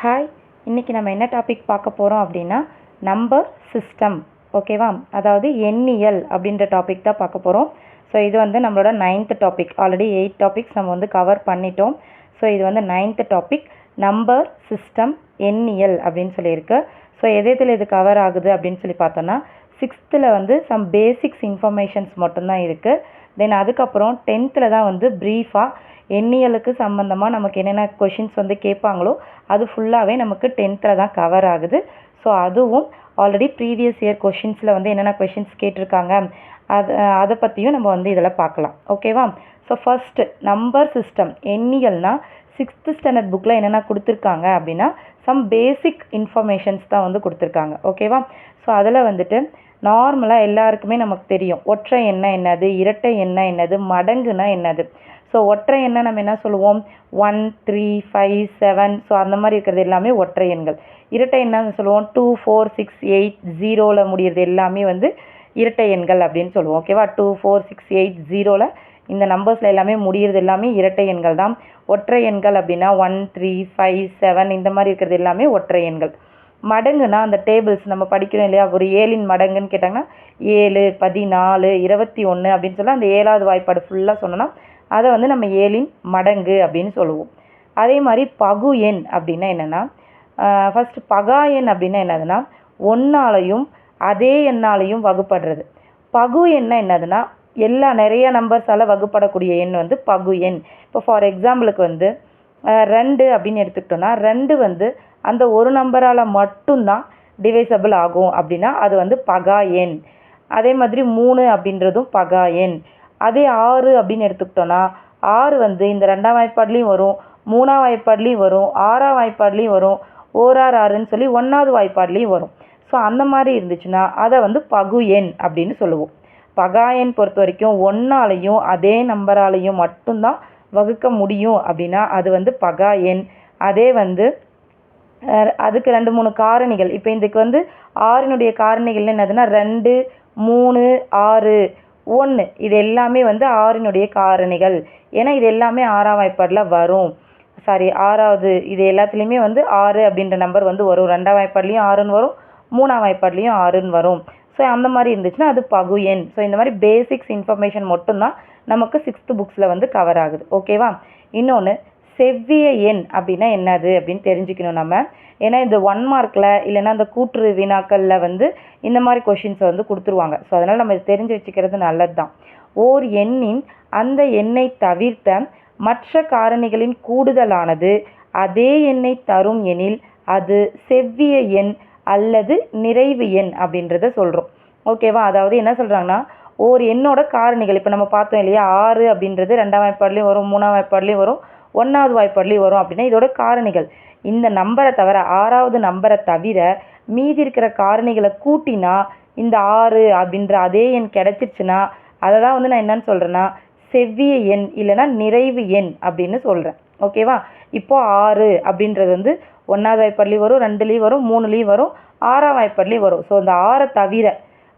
Hi, இன்றைக்கி நம்ம என்ன டாபிக் பார்க்க போகிறோம் அப்படின்னா நம்பர் சிஸ்டம். ஓகேவா? அதாவது எண்ணியல் அப்படின்ற டாபிக் தான் பார்க்க போகிறோம். ஸோ இது வந்து நம்மளோட 9th டாபிக். ஆல்ரெடி 8 டாபிக்ஸ் நம்ம வந்து கவர் பண்ணிட்டோம். ஸோ இது வந்து 9th டாபிக், நம்பர் சிஸ்டம் எண்ணியல் அப்படின்னு சொல்லியிருக்கு. ஸோ எதில் இது கவர் ஆகுது அப்படின்னு சொல்லி பார்த்தோன்னா 6th வந்து சம் பேசிக்ஸ் இன்ஃபர்மேஷன்ஸ் மட்டும்தான் இருக்குது. தென் அதுக்கப்புறம் 10th தான் வந்து ப்ரீஃபாக எண்ணியலுக்கு சம்மந்தமாக நமக்கு என்னென்ன கொஷின்ஸ் வந்து கேட்பாங்களோ அது ஃபுல்லாகவே நமக்கு 10th தான் கவர் ஆகுது. ஸோ அதுவும் ஆல்ரெடி ப்ரீவியஸ் இயர் கொஷின்ஸில் வந்து என்னென்ன கொஷின்ஸ் கேட்டிருக்காங்க அதை பற்றியும் நம்ம வந்து இதில் பார்க்கலாம். ஓகேவா? ஸோ ஃபஸ்ட்டு நம்பர் சிஸ்டம் எண்ணியல்னால் 6th ஸ்டாண்டர்ட் புக்கில் என்னென்ன கொடுத்துருக்காங்க அப்படின்னா சம் பேசிக் இன்ஃபர்மேஷன்ஸ் தான் வந்து கொடுத்துருக்காங்க. ஓகேவா? ஸோ அதில் வந்துட்டு நார்மலாக எல்லாருக்குமே நமக்கு தெரியும் ஒற்றை எண்ணெய் என்னது, இரட்டை எண்ணெய் என்னது, மடங்குனா என்னது. ஸோ ஒற்றை எண்ணெய் நம்ம என்ன சொல்லுவோம், 1, 3, 5, 7. ஸோ அந்த மாதிரி இருக்கிறது எல்லாமே ஒற்றை எண்கள். இரட்டை எண்ணெய்னு சொல்லுவோம் 2, 4, 6, 8, 0ல் முடிகிறது எல்லாமே வந்து இரட்டை எண்கள் அப்படின்னு சொல்லுவோம். ஓகேவா? 2, 4, 6, 8, 0ல் இந்த நம்பர்ஸில் எல்லாமே முடிகிறது எல்லாமே இரட்டை எண்கள் தான். ஒற்றை எண்கள் அப்படின்னா 1, 3, 5, 7 இந்த மாதிரி இருக்கிறது எல்லாமே ஒற்றை எண்கள். மடங்குனா அந்த டேபிள்ஸ் நம்ம படிக்கிறோம் இல்லையா, ஒரு 7ன் மடங்குன்னு கேட்டாங்கன்னா 7, 14, 21 அப்படின்னு சொல்லி அந்த 7வது வாய்ப்பாடு ஃபுல்லாக சொன்னோன்னா அதை வந்து நம்ம 7ன் மடங்கு அப்படின்னு சொல்லுவோம். அதே மாதிரி பகு எண் அப்படின்னா என்னென்னா, ஃபஸ்ட்டு பகா எண் அப்படின்னா என்னதுன்னா 1ஆலையும் அதே எண்ணாலையும் வகுப்படுறது. பகு எண்ணா என்னதுன்னா நிறைய நம்பர்ஸால் வகுப்படக்கூடிய எண் வந்து பகு எண். இப்போ ஃபார் எக்ஸாம்பிளுக்கு வந்து 2 அப்படின்னு எடுத்துக்கிட்டோன்னா 2 வந்து அந்த ஒரு நம்பரால் மட்டும்தான் டிவைசபிள் ஆகும் அப்படின்னா அது வந்து பகா எண். அதே மாதிரி 3 அப்படின்றதும் பகா எண். அதே 6 அப்படின்னு எடுத்துக்கிட்டோன்னா 6 வந்து இந்த 2ஆம் வாய்ப்பாட்லேயும் வரும், 3ஆம் வாய்ப்பாட்லேயும் வரும், 6ஆம் வாய்ப்பாட்லேயும் வரும், 1 சொல்லி 1வது வாய்ப்பாட்லேயும் வரும். ஸோ அந்த மாதிரி இருந்துச்சுன்னா அதை வந்து பகு எண் அப்படின்னு சொல்லுவோம். பகா எண் பொறுத்த வரைக்கும் 1ஆலையும் அதே நம்பராலையும் மட்டும்தான் வகுக்க முடியும் அப்படின்னா அது வந்து பகா எண். அதே வந்து அதுக்கு 2, 3 காரணிகள். இப்போ இதுக்கு வந்து 6னுடைய காரணிகள் என்னதுன்னா 2, 3, 6, 1 இது எல்லாமே வந்து 6னுடைய காரணிகள். ஏன்னா இது எல்லாமே 6ஆம் வாய்ப்பாடில் வரும். ஆறாவது இது எல்லாத்துலேயுமே வந்து 6 அப்படின்ற நம்பர் வந்து வரும். 2ஆம் வாய்ப்பாட்லேயும் 6ன்னு வரும், 3ஆம் வாய்ப்பாட்லேயும் 6ன்னு வரும். ஸோ அந்த மாதிரி இருந்துச்சுன்னா அது பகு எண். ஸோ இந்த மாதிரி பேசிக்ஸ் இன்ஃபர்மேஷன் மட்டும்தான் நமக்கு 6th புக்ஸில் வந்து கவர் ஆகுது. ஓகேவா? இன்னொன்று செவ்விய எண் அப்படின்னா என்னது அப்படின்னு தெரிஞ்சுக்கணும் நம்ம. ஏன்னா இந்த 1 மார்க்கில் இல்லைன்னா அந்த கூற்று வினாக்களில் வந்து இந்த மாதிரி கொஷின்ஸை வந்து கொடுத்துருவாங்க. ஸோ அதனால் நம்ம தெரிஞ்சு வச்சுக்கிறது நல்லது தான். ஓர் எண்ணின் அந்த எண்ணை தவிர்த்த மற்ற காரணிகளின் கூடுதலானது அதே எண்ணை தரும் எனில் அது செவ்விய எண் அல்லது நிறைவு எண் அப்படின்றத சொல்கிறோம். ஓகேவா? அதாவது என்ன சொல்கிறாங்கன்னா ஓர் எண்ணோட காரணிகள் இப்போ நம்ம பார்த்தோம் இல்லையா, 6 அப்படின்றது 2ஆம் வாய்ப்பாட்லேயும் வரும், 3ஆம் வாய்ப்பாட்லேயும் வரும், 1வது வாய்ப்பாட்லேயும் வரும் அப்படின்னா இதோட காரணிகள். இந்த நம்பரை தவிர 6வது நம்பரை தவிர மீதி இருக்கிற காரணிகளை கூட்டினா இந்த 6 அப்படின்ற அதே எண் கிடைச்சிருச்சுன்னா அதை தான் வந்து நான் என்னன்னு சொல்கிறேன்னா செவ்விய எண் இல்லைன்னா நிறைவு எண் அப்படின்னு சொல்கிறேன். ஓகேவா? இப்போ 6 அப்படின்றது வந்து 1வது வாய்ப்பாட்லேயும் வரும், 2லேயும் வரும், 3லேயும் வரும், 6ஆம் வாய்ப்பாட்லேயும் வரும். ஸோ இந்த 6 தவிர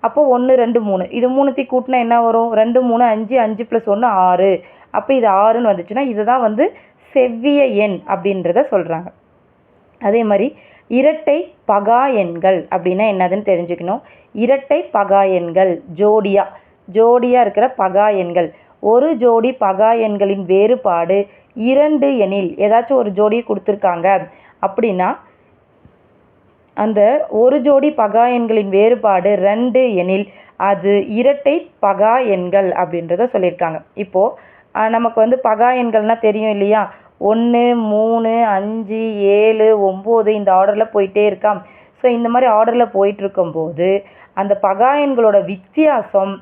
அப்போ 1, 2, 3 இது 3த்தையும் கூட்டினா என்ன வரும், 2, 3, 5, 5 + 1 6. அப்போ இது 6ன்னு வந்துச்சுன்னா இதுதான் வந்து செவ்விய எண் அப்படின்றத சொல்கிறாங்க. அதே மாதிரி இரட்டை பகா எண்கள் அப்படின்னா என்னதுன்னு தெரிஞ்சுக்கணும். இரட்டை பகா எண்கள் ஜோடியாக இருக்கிற பகா எண்கள். ஒரு ஜோடி பகா எண்களின் வேறுபாடு 2 எனில், ஏதாச்சும் ஒரு ஜோடி கொடுத்துருக்காங்க அப்படின்னா அந்த ஒரு ஜோடி பகா எண்களின் வேறுபாடு 2 எனில் அது இரட்டை பகா எண்கள் அப்படின்றத சொல்லியிருக்காங்க. இப்போது நமக்கு வந்து பகா எண்கள்னால் தெரியும் இல்லையா, 1, 3, 5, 7, 9 இந்த ஆர்டரில் போயிட்டே இருக்கா. ஸோ இந்த மாதிரி ஆர்டரில் போயிட்டுருக்கும்போது அந்த பகா எண்களோட வித்தியாசம்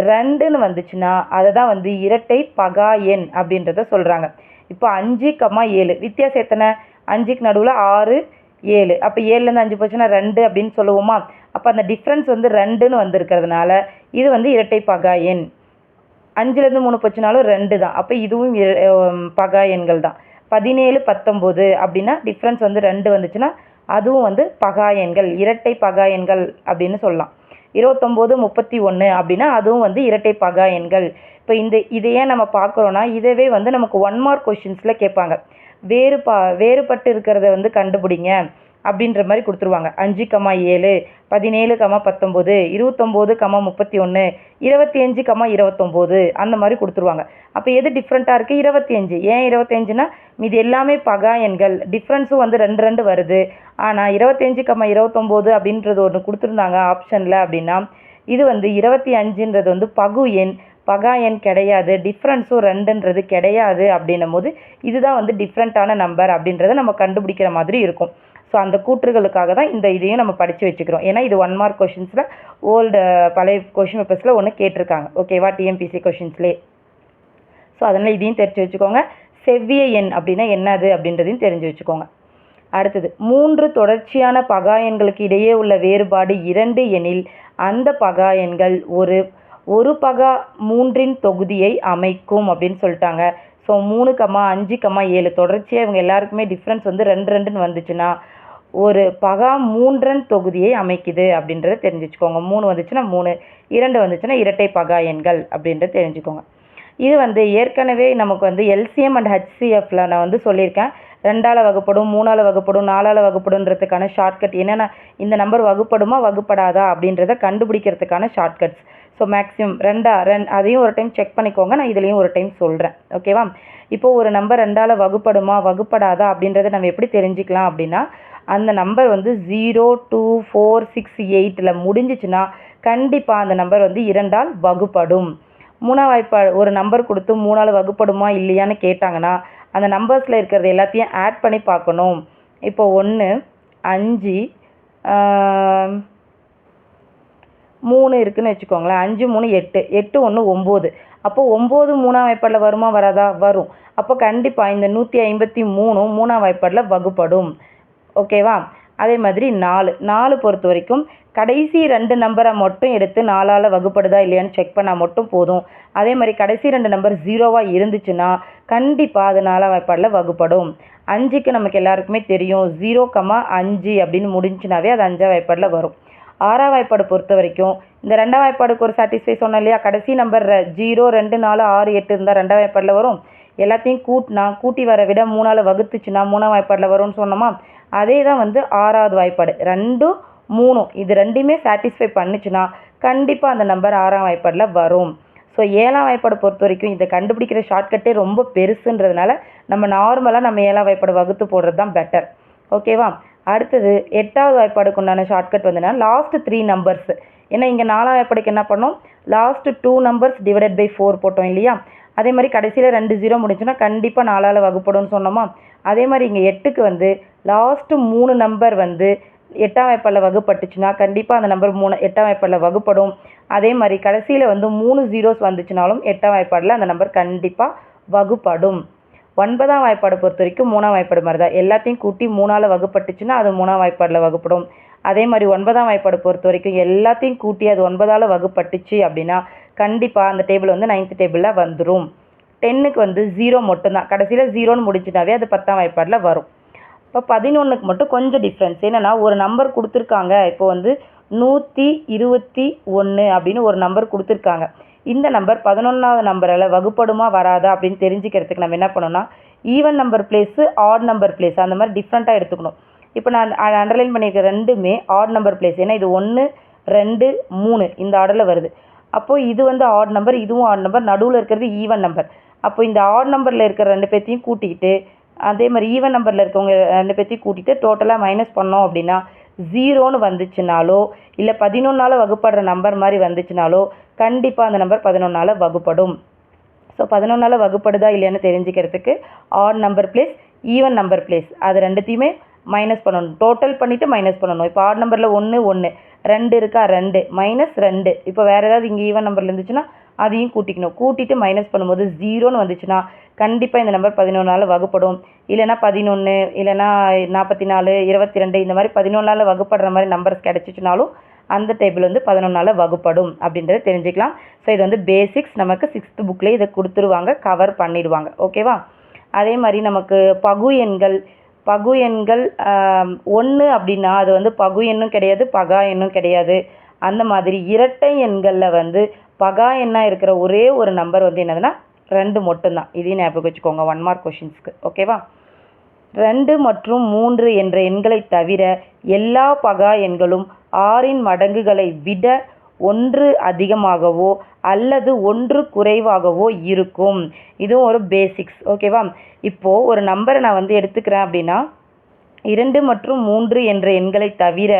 2ன்னு வந்துச்சுன்னா அதை தான் வந்து இரட்டை பகா எண் அப்படின்றத சொல்கிறாங்க. இப்போ 5, 7 வித்தியாசம் எத்தனை, 5க்கு நடுவில் 6, 7. அப்போ 7லேருந்து 5 போச்சுன்னா 2 அப்படின்னு சொல்லுவோமா. அப்போ அந்த டிஃப்ரென்ஸ் வந்து 2ன்னு வந்திருக்கிறதுனால இது வந்து இரட்டை பகா எண். 5லேருந்து 3 போச்சுனாலும் 2 தான். அப்போ இதுவும் பகா எண்கள் தான். 17, 19 அப்படின்னா டிஃப்ரென்ஸ் வந்து 2 வந்துச்சுன்னா அதுவும் வந்து பகா எண்கள், இரட்டை பகா எண்கள் அப்படின்னு சொல்லலாம். 29, 31 அப்படின்னா அதுவும் வந்து இரட்டை பகா எண்கள். இப்போ இதையே நம்ம பார்க்குறோன்னா இதவே வந்து நமக்கு 1 மார்க் கொஷின்ஸில் கேட்பாங்க. வேறுபட்டு இருக்கிறத வந்து கண்டுபிடிங்க அப்படின்ற மாதிரி கொடுத்துருவாங்க. 5,7, 17, 19, 29, 31, 25, 29 அந்த மாதிரி கொடுத்துருவாங்க. அப்போ எது டிஃப்ரெண்ட்டாக இருக்குது? 25. ஏன் 25னா இது எல்லாமே பகா எண்கள், டிஃப்ரென்ஸும் வந்து 2 வருது. ஆனால் 25, 29 அப்படின்றது ஒன்று கொடுத்துருந்தாங்க ஆப்ஷனில் அப்படின்னா, இது வந்து 25ன்றது வந்து பகா எண் கிடையாது, டிஃப்ரென்ஸும் 2ன்றது கிடையாது. அப்படின்னும் போது இதுதான் வந்து டிஃப்ரெண்ட்டான நம்பர் அப்படின்றத நம்ம கண்டுபிடிக்கிற மாதிரி இருக்கும். ஸோ அந்த கூற்றுகளுக்காக தான் இதையும் நம்ம படித்து வச்சுக்கிறோம். ஏன்னா இது 1 மார்க் கொஷின்ஸில் பழைய கொஷின் பேப்பர்ஸில் ஒன்று கேட்டிருக்காங்க. ஓகேவா? டிஎம்பிசி கொஷின்ஸ்லேயே. ஸோ அதனால் இதையும் தெரிஞ்சு வச்சுக்கோங்க. செவ்விய எண் அப்படின்னா என்னது அப்படின்றதையும் தெரிஞ்சு வச்சுக்கோங்க. அடுத்தது 3 தொடர்ச்சியான பகா எண்களுக்கு இடையே உள்ள வேறுபாடு 2 எனில் அந்த பகா எண்கள் ஒரு பகா 3ன் தொகுதியை அமைக்கும் அப்படின்னு சொல்லிட்டாங்க. ஸோ 3, 5, 7 தொடர்ச்சியாக இவங்க எல்லாருக்குமே டிஃப்ரென்ஸ் வந்து 2 வந்துச்சுன்னா ஒரு பகா 3ன் தொகுதியை அமைக்குது அப்படின்றத தெரிஞ்சு வச்சுக்கோங்க. 3 வந்துச்சுன்னா 3, 2 வந்துச்சுன்னா இரட்டை பகா எண்கள் அப்படின்றத தெரிஞ்சுக்கோங்க. இது வந்து ஏற்கனவே நமக்கு வந்து எல்சிஎம் அண்ட் ஹெச்சிஎஃப்ல நான் வந்து சொல்லியிருக்கேன். 2ஆல் வகுப்படும், 3ஆல் வகுப்படும், 4ஆல் வகுப்படுன்றதுக்கான ஷார்ட்கட் என்னென்னா, இந்த நம்பர் வகுப்படுமா வகுப்படாதா அப்படின்றத கண்டுபிடிக்கிறதுக்கான ஷார்ட்கட்ஸ். ஸோ மேக்ஸிமம் 2 அதையும் ஒரு டைம் செக் பண்ணிக்கோங்க. நான் இதுலேயும் ஒரு டைம் சொல்கிறேன். ஓகேவா? இப்போது ஒரு நம்பர் 2ஆல் வகுப்படுமா வகுப்படாதா அப்படின்றத நம்ம எப்படி தெரிஞ்சுக்கலாம் அப்படின்னா, அந்த நம்பர் வந்து 0, 2, 4, 6, 8ல் முடிஞ்சிச்சுன்னா கண்டிப்பாக அந்த நம்பர் வந்து 2ஆல் வகுப்படும். 3ஆம் வாய்ப்பாடு ஒரு நம்பர் கொடுத்து 3ஆல் வகுப்படுமா இல்லையான்னு கேட்டாங்கன்னா அந்த நம்பர்ஸில் இருக்கிறது எல்லாத்தையும் ஆட் பண்ணி பார்க்கணும். இப்போ 1, 5, 3 இருக்குதுன்னு வச்சுக்கோங்களேன். 5, 3, 8, 8, 1, 9. அப்போது 9 3ஆம் வாய்ப்பாடில் வருமா வராதா? வரும். அப்போ கண்டிப்பாக இந்த 153 3ஆம் வாய்ப்பாடில் வகுப்படும். ஓகேவா? அதே மாதிரி 4 பொறுத்த வரைக்கும் கடைசி 2 நம்பரை மட்டும் எடுத்து 4ஆல் வகுப்படுதா இல்லையான்னு செக் பண்ணால் மட்டும் போதும். அதே மாதிரி கடைசி 2 நம்பர் 0வாக இருந்துச்சுன்னா கண்டிப்பாக அது 4ஆம் வாய்ப்பாடில் வகுப்படும். 5க்கு நமக்கு எல்லாருக்குமே தெரியும், 0, 5 அப்படின்னு முடிஞ்சுனாவே அது 5ஆம் வாய்ப்பாடில் வரும். 6ஆம் வாய்ப்பாடு பொறுத்த வரைக்கும் இந்த 2ஆம் வாய்ப்பாடுக்கு ஒரு சாட்டிஸ்ஃபை சொன்னோம் இல்லையா? கடைசி நம்பர் 0, 2, 4, 6, 8 இருந்தால் 2ஆம் வாய்ப்பாடில் வரும். எல்லாத்தையும் கூட்டி வர விட 3ஆல் வகுத்துச்சுன்னா 3ஆம் வாய்ப்பாடில் வரும்னு சொன்னோமா? அதே தான் வந்து 6ஆவது வாய்ப்பாடு. 2, 3 இது 2மே சாட்டிஸ்ஃபை பண்ணுச்சுன்னா கண்டிப்பாக அந்த நம்பர் 6ஆம் வாய்ப்பாடில் வரும். ஸோ 7ஆம் வாய்ப்பாடு பொறுத்த வரைக்கும் இதை கண்டுபிடிக்கிற ஷார்ட்கட்டே ரொம்ப பெருசுன்றதுனால நம்ம நார்மலாக 7ஆம் வாய்ப்பாடு வகுத்து போடுறது தான் பெட்டர். ஓகேவா? அடுத்தது 8வது வாய்ப்பாடுக்கு உண்டான ஷார்ட்கட் வந்துன்னா லாஸ்ட் 3 நம்பர்ஸ். ஏன்னா இங்கே 4ஆம் வாய்ப்பாடுக்கு என்ன பண்ணோம்? லாஸ்ட் 2 நம்பர்ஸ் டிவைடட் பை 4 போட்டோம் இல்லையா? அதே மாதிரி கடைசியில் 2 0 முடிஞ்சுன்னா கண்டிப்பாக 4ஆல் வகுப்படும்னு சொன்னோமா? அதே மாதிரி இங்கே 8க்கு வந்து லாஸ்ட் 3 நம்பர் வந்து 8ஆம் வாய்ப்பாடில் வகுப்பட்டுச்சுன்னா கண்டிப்பாக அந்த நம்பர் 8ஆம் வாய்ப்பாடில் வகுப்படும். அதே மாதிரி கடைசியில் வந்து 3 zeros வந்துச்சுனாலும் 8ஆம் வாய்ப்பாடில் அந்த நம்பர் கண்டிப்பாக வகுப்படும். 9ஆம் வாய்ப்பாடு பொறுத்த வரைக்கும் 3ஆம் வாய்ப்பாடு மாதிரி தான். எல்லாத்தையும் கூட்டி 3ஆல் வகுப்பட்டுச்சுன்னா அது 3ஆம் வாய்ப்பாடில் வகுப்படும். அதே மாதிரி 9ஆம் வாய்ப்பாடு பொறுத்த வரைக்கும் எல்லாத்தையும் கூட்டி அது 9ஆல் வகுப்பட்டுச்சு அப்படின்னா கண்டிப்பாக அந்த டேபிள் வந்து 9th டேபிளில் வந்துடும். 10க்கு வந்து 0 மட்டும்தான். கடைசியில் 0ன்னு முடிஞ்சுனாவே அது 10ஆம் வாய்ப்பாடில் வரும். இப்போ 11க்கு மட்டும் கொஞ்சம் டிஃப்ரென்ஸ் என்னென்னா, ஒரு நம்பர் கொடுத்துருக்காங்க. இப்போ வந்து 121 அப்படின்னு ஒரு நம்பர் கொடுத்துருக்காங்க. இந்த நம்பர் 11வது நம்பரால் வகுப்படுமா வராதா அப்படின்னு தெரிஞ்சுக்கிறதுக்கு நம்ம என்ன பண்ணோம்னா, even number place add number place அந்த மாதிரி டிஃப்ரெண்ட்டாக எடுத்துக்கணும். இப்போ நான் அண்டர்லைன் பண்ணியிருக்க 2மே ஆட் நம்பர் பிளேஸ். ஏன்னா இது 1, 2, 3 இந்த ஆர்டரில் வருது. அப்போது இது வந்து ஆட் நம்பர், இதுவும் ஆட் நம்பர், நடுவில் இருக்கிறது ஈவன் நம்பர். அப்போ இந்த ஆட் நம்பரில் இருக்கிற 2 பேர்த்தையும் கூட்டிக்கிட்டு அதே மாதிரி ஈவன் நம்பரில் இருக்கவங்க 2 பேர்த்தையும் கூட்டிகிட்டு டோட்டலாக மைனஸ் பண்ணோம் அப்படின்னா 0ன்னு வந்துச்சுனாலோ இல்லை 11ஆல் வகுப்படுற நம்பர் மாதிரி வந்துச்சுனாலோ கண்டிப்பாக அந்த நம்பர் 11ஆல் வகுப்படும். ஸோ 11ஆல் வகுப்படுதா இல்லையான்னு தெரிஞ்சுக்கிறதுக்கு add number place, even number place அது 2த்தையுமே மைனஸ் பண்ணணும். டோட்டல் பண்ணிவிட்டு மைனஸ் பண்ணணும். இப்போ ஆட் நம்பரில் 1, 1, 2 இருக்கா, 2 மைனஸ் 2. இப்போ வேறு ஏதாவது இங்கே ஈவன் நம்பரில் இருந்துச்சுன்னா அதையும் கூட்டிக்கணும். கூட்டிட்டு மைனஸ் பண்ணும்போது 0ன்னு வந்துச்சுன்னா கண்டிப்பாக இந்த நம்பர் 11ஆல் வகுப்படும். இல்லைனா 11, இல்லைனா 44, 22 இந்த மாதிரி 11ஆல் வகுப்படுற மாதிரி நம்பர்ஸ் கிடச்சிச்சுனாலும் அந்த டேபிள் வந்து 11ஆல் வகுப்படும் அப்படின்றத தெரிஞ்சுக்கலாம். ஸோ இது வந்து பேசிக்ஸ். நமக்கு 6th புக்லேயே இதை கொடுத்துருவாங்க, கவர் பண்ணிடுவாங்க. ஓகேவா? அதே மாதிரி நமக்கு பகு எண்கள் 1 அப்படின்னா அது வந்து பகு எண்ணும் கிடையாது, பகா எண்ணும் கிடையாது. அந்த மாதிரி இரட்டை எண்களில் வந்து பகா எண்ணாக இருக்கிற ஒரே ஒரு நம்பர் வந்து என்னதுன்னா 2 மட்டும்தான். இதையும் ஞாபகம் வச்சுக்கோங்க 1 மார்க் கொஷின்ஸ்க்கு. ஓகேவா? 2 மற்றும் 3 என்ற எண்களை தவிர எல்லா பகா எண்களும் 6இன் மடங்குகளை விட 1 அதிகமாகவோ அல்லது 1 குறைவாகவோ இருக்கும். இதுவும் ஒரு பேசிக்ஸ். ஓகேவா? இப்போது ஒரு நம்பரை நான் வந்து எடுத்துக்கிறேன் அப்படின்னா 2 மற்றும் 3 என்ற எண்களை தவிர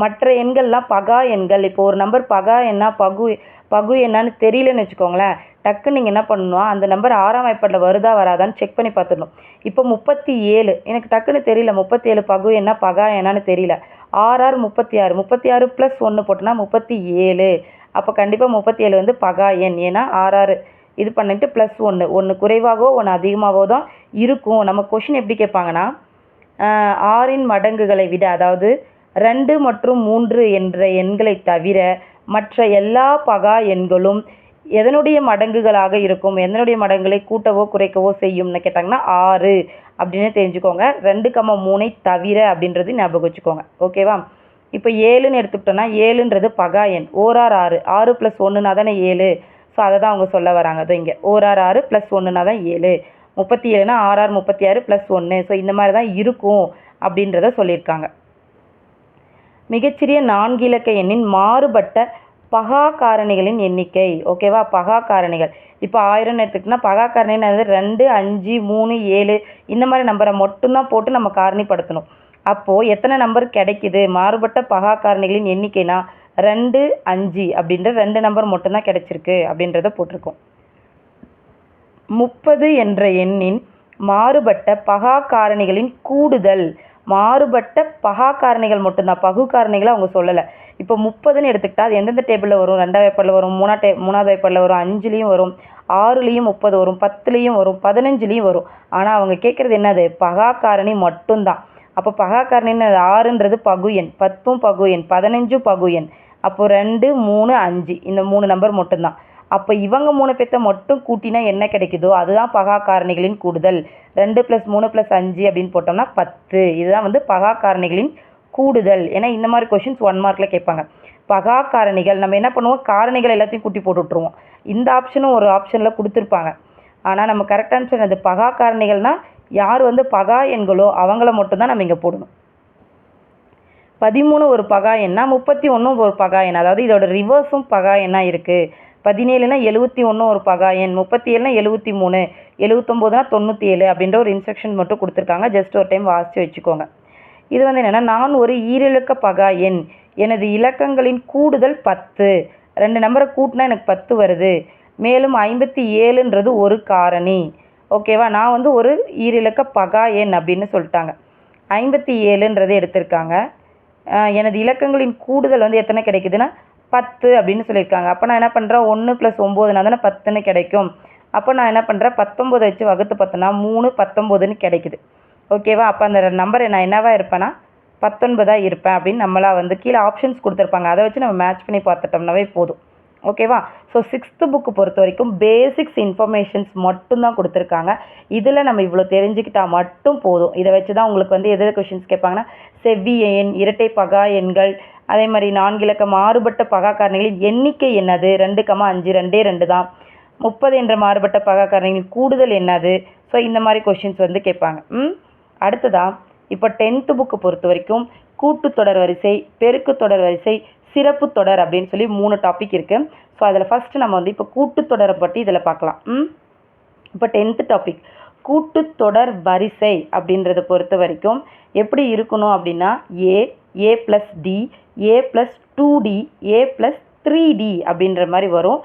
மற்ற எண்கள்லாம் பகா எண்கள். இப்போ ஒரு நம்பர் பகா எண்ணா பகு என்னான்னு தெரியலன்னு வச்சுக்கோங்களேன், டக்குன்னு நீங்கள் என்ன பண்ணணும், அந்த நம்பர் 6ஆம் வாய்ப்பாடில் வருதா வராதான்னு செக் பண்ணி பார்த்துடணும். இப்போ 37 எனக்கு டக்குன்னு தெரியல, 37 பகு என்ன பகா என்னான்னு தெரியல. 6 36 36 + 1 போட்டோன்னா 37. அப்போ கண்டிப்பாக 37 வந்து பகா எண். ஏன்னா 6 இது பண்ணிட்டு +1 1 குறைவாகவோ 1 அதிகமாகவோ தான் இருக்கும். நம்ம கொஷின் எப்படி கேட்பாங்கன்னா 6இன் மடங்குகளை விட, அதாவது 2 மற்றும் 3 என்ற எண்களை தவிர மற்ற எல்லா பகா எண்களும் எதனுடைய மடங்குகளாக இருக்கும், எதனுடைய மடங்குகளை கூட்டவோ குறைக்கவோ செய்யும்னு கேட்டாங்கன்னா 6 அப்படின்னு தெரிஞ்சுக்கோங்க. 2, 3 தவிர அப்படின்றது ஞாபகம் வச்சுக்கோங்க. ஓகேவா? இப்போ 7ன்னு எடுத்துக்கிட்டோன்னா 7ன்றது பகா எண். 1 6 + 1னா தானே 7. ஸோ அதை தான் அவங்க சொல்ல வராங்க. அது இங்கே 1 6 + 1னா தான் 7. 37னா 6 36 + 1. ஸோ இந்த மாதிரி தான் இருக்கும் அப்படின்றத சொல்லியிருக்காங்க. மிகச்சிறிய 4 இலக்க எண்ணின் மாறுபட்ட பகா காரணிகளின் எண்ணிக்கை. ஓகேவா? பகா காரணிகள் இப்போ 1000 எடுத்துக்கிட்டோம்னா பகா காரணின்னு 2 5 3 7 இந்த மாதிரி நம்பரை மட்டும்தான் போட்டு நம்ம காரணிப்படுத்தணும். அப்போது எத்தனை நம்பர் கிடைக்குது? மாறுபட்ட பகா காரணிகளின் எண்ணிக்கைனா 2 5 அப்படின்ற 2 நம்பர் மட்டும்தான் கிடைச்சிருக்கு அப்படின்றத போட்டிருக்கோம். 30 என்ற எண்ணின் மாறுபட்ட பகா காரணிகளின் கூடுதல். மாறுபட்ட பகா காரணிகள் மட்டும்தான், பகு காரணிகளை அவங்க சொல்லலை. இப்போ 30ன்னு எடுத்துக்கிட்டால் அது எந்தெந்த டேபிளில் வரும்? 2ஆம் வாய்ப்பாடில் வரும், 3ஆம் வாய்ப்பாடில் வரும், 5லேயும் வரும், 6லேயும் 30 வரும், 10லேயும் வரும், 15லேயும் வரும். ஆனால் அவங்க கேட்குறது என்னது? பகா காரணி மட்டும்தான். அப்போ பகா காரணின்னு 6ன்றது பகு எண், 10 பகு எண், 15 பகு எண். அப்போ 2 3 5 இந்த 3 நம்பர் மட்டும்தான். அப்போ இவங்க 3 பேர்த்த மட்டும் கூட்டினா என்ன கிடைக்குதோ அதுதான் பகா காரணிகளின் கூடுதல். 2 + 3 + 5 அப்படின்னு போட்டோம்னா 10. இதுதான் வந்து பகா காரணிகளின் கூடுதல். ஏன்னா இந்த மாதிரி கொஷின்ஸ் 1 மார்க்கில் கேட்பாங்க. பகா காரணிகள் நம்ம என்ன பண்ணுவோம், காரணிகள் எல்லாத்தையும் கூட்டி போட்டு விட்ருவோம். இந்த ஆப்ஷனும் ஒரு ஆப்ஷனில் கொடுத்துருப்பாங்க. ஆனால் நம்ம கரெக்ட் ஆன்சர் அது பகா காரணிகள்னால் யார் வந்து பகா எண்களோ அவங்கள மட்டும்தான் நம்ம இங்கே போடணும். 13 ஒரு பகா எண்ணா, 31 ஒரு பகா எண். அதாவது இதோட ரிவர்ஸும் பகா எண்ணாக இருக்குது. 17னா 71 ஒரு பகா எண், 37னா 73, 79னா 97 அப்படின்ற ஒரு இன்ஸ்ட்ரக்ஷன் மட்டும் கொடுத்துருக்காங்க. ஜஸ்ட் ஒரு டைம் வாசித்து வச்சுக்கோங்க. இது வந்து என்னென்னா, நான் ஒரு ஈரிலக்க பகா எண், எனது இலக்கங்களின் கூடுதல் 10. 2 நம்பரை கூட்டினா எனக்கு 10 வருது. மேலும் 57ன்றது ஒரு காரணி. ஓகேவா? நான் வந்து ஒரு ஈரிலக்க பகா எண் அப்படின்னு சொல்லிட்டாங்க. 57ன்றது எடுத்திருக்காங்க. எனது இலக்கங்களின் கூடுதல் வந்து எத்தனை கிடைக்குதுன்னா 10 அப்படின்னு சொல்லியிருக்காங்க. அப்போ நான் என்ன பண்ணுறேன், 1 + 9னா தானே 10ன்னு கிடைக்கும். அப்போ நான் என்ன பண்ணுறேன், 19 வச்சு வகுத்து பார்த்தோன்னா 3 19ன்னு கிடைக்குது. ஓகேவா? அப்போ அந்த நம்பரை நான் என்னவா இருப்பேன்னா 19ஆக இருப்பேன் அப்படின்னு நம்மளா வந்து கீழே ஆப்ஷன்ஸ் கொடுத்துருப்பாங்க. அதை வச்சு நம்ம மேட்ச் பண்ணி பார்த்துட்டோம்னாவே போதும். ஓகேவா? ஸோ 6th புக்கு பொறுத்த வரைக்கும் பேசிக்ஸ் இன்ஃபர்மேஷன்ஸ் மட்டும்தான் கொடுத்துருக்காங்க. இதில் நம்ம இவ்வளோ தெரிஞ்சுக்கிட்டால் மட்டும் போதும். இதை வச்சு தான் உங்களுக்கு வந்து எது கொஷின்ஸ் கேட்பாங்கன்னா செவ்விய எண், இரட்டை பகா எண்கள், அதே மாதிரி 4 இலக்க மாறுபட்ட பகா காரணிகளின் எண்ணிக்கை என்னது? 2, 5 2 தான். 30 என்ற மாறுபட்ட பகா காரணிகளின் கூடுதல் என்னது? ஸோ இந்த மாதிரி கொஷின்ஸ் வந்து கேட்பாங்க. அடுத்ததான் இப்போ 10th புக்கு பொறுத்த வரைக்கும் கூட்டுத்தொடர் வரிசை, பெருக்கு தொடர் வரிசை, சிறப்பு தொடர் அப்படின்னு சொல்லி 3 டாபிக் இருக்குது. ஸோ அதில் ஃபஸ்ட்டு நம்ம வந்து இப்போ கூட்டுத்தொடரை பற்றி இதில் பார்க்கலாம். இப்போ 10th டாபிக் கூட்டுத்தொடர் வரிசை அப்படின்றத பொறுத்த வரைக்கும் எப்படி இருக்கணும் அப்படின்னா a + d, a + 2d, a + 3d அப்படின்ற மாதிரி வரும்.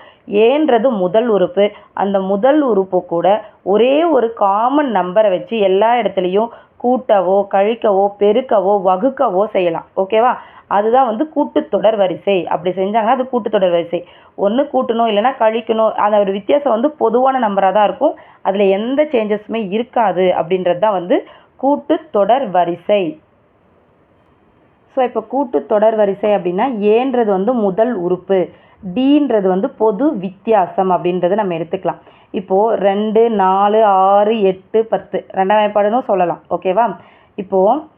ஏன்றது முதல் உறுப்பு. அந்த முதல் உறுப்பு கூட ஒரே ஒரு காமன் நம்பரை வச்சு எல்லா இடத்துலையும் கூட்டவோ கழிக்கவோ பெருக்கவோ வகுக்கவோ செய்யலாம். ஓகேவா? அதுதான் வந்து கூட்டுத்தொடர் வரிசை. அப்படி செஞ்சாங்கன்னா அது கூட்டுத்தொடர் வரிசை. ஒன்று கூட்டணும் இல்லைன்னா கழிக்கணும். அந்த ஒரு வித்தியாசம் வந்து பொதுவான நம்பராக தான் இருக்கும். அதில் எந்த சேஞ்சஸுமே இருக்காது அப்படின்றது தான் வந்து கூட்டுத்தொடர் வரிசை. ஸோ இப்போ கூட்டுத்தொடர் வரிசை அப்படின்னா ஏன்றது வந்து முதல் உறுப்பு, டீன்றது வந்து பொது வித்தியாசம் அப்படின்றத நம்ம எடுத்துக்கலாம். இப்போது 2 4 6 8 10 2ஆம் வாய்ப்பாடுன்னு சொல்லலாம். ஓகேவா? இப்போது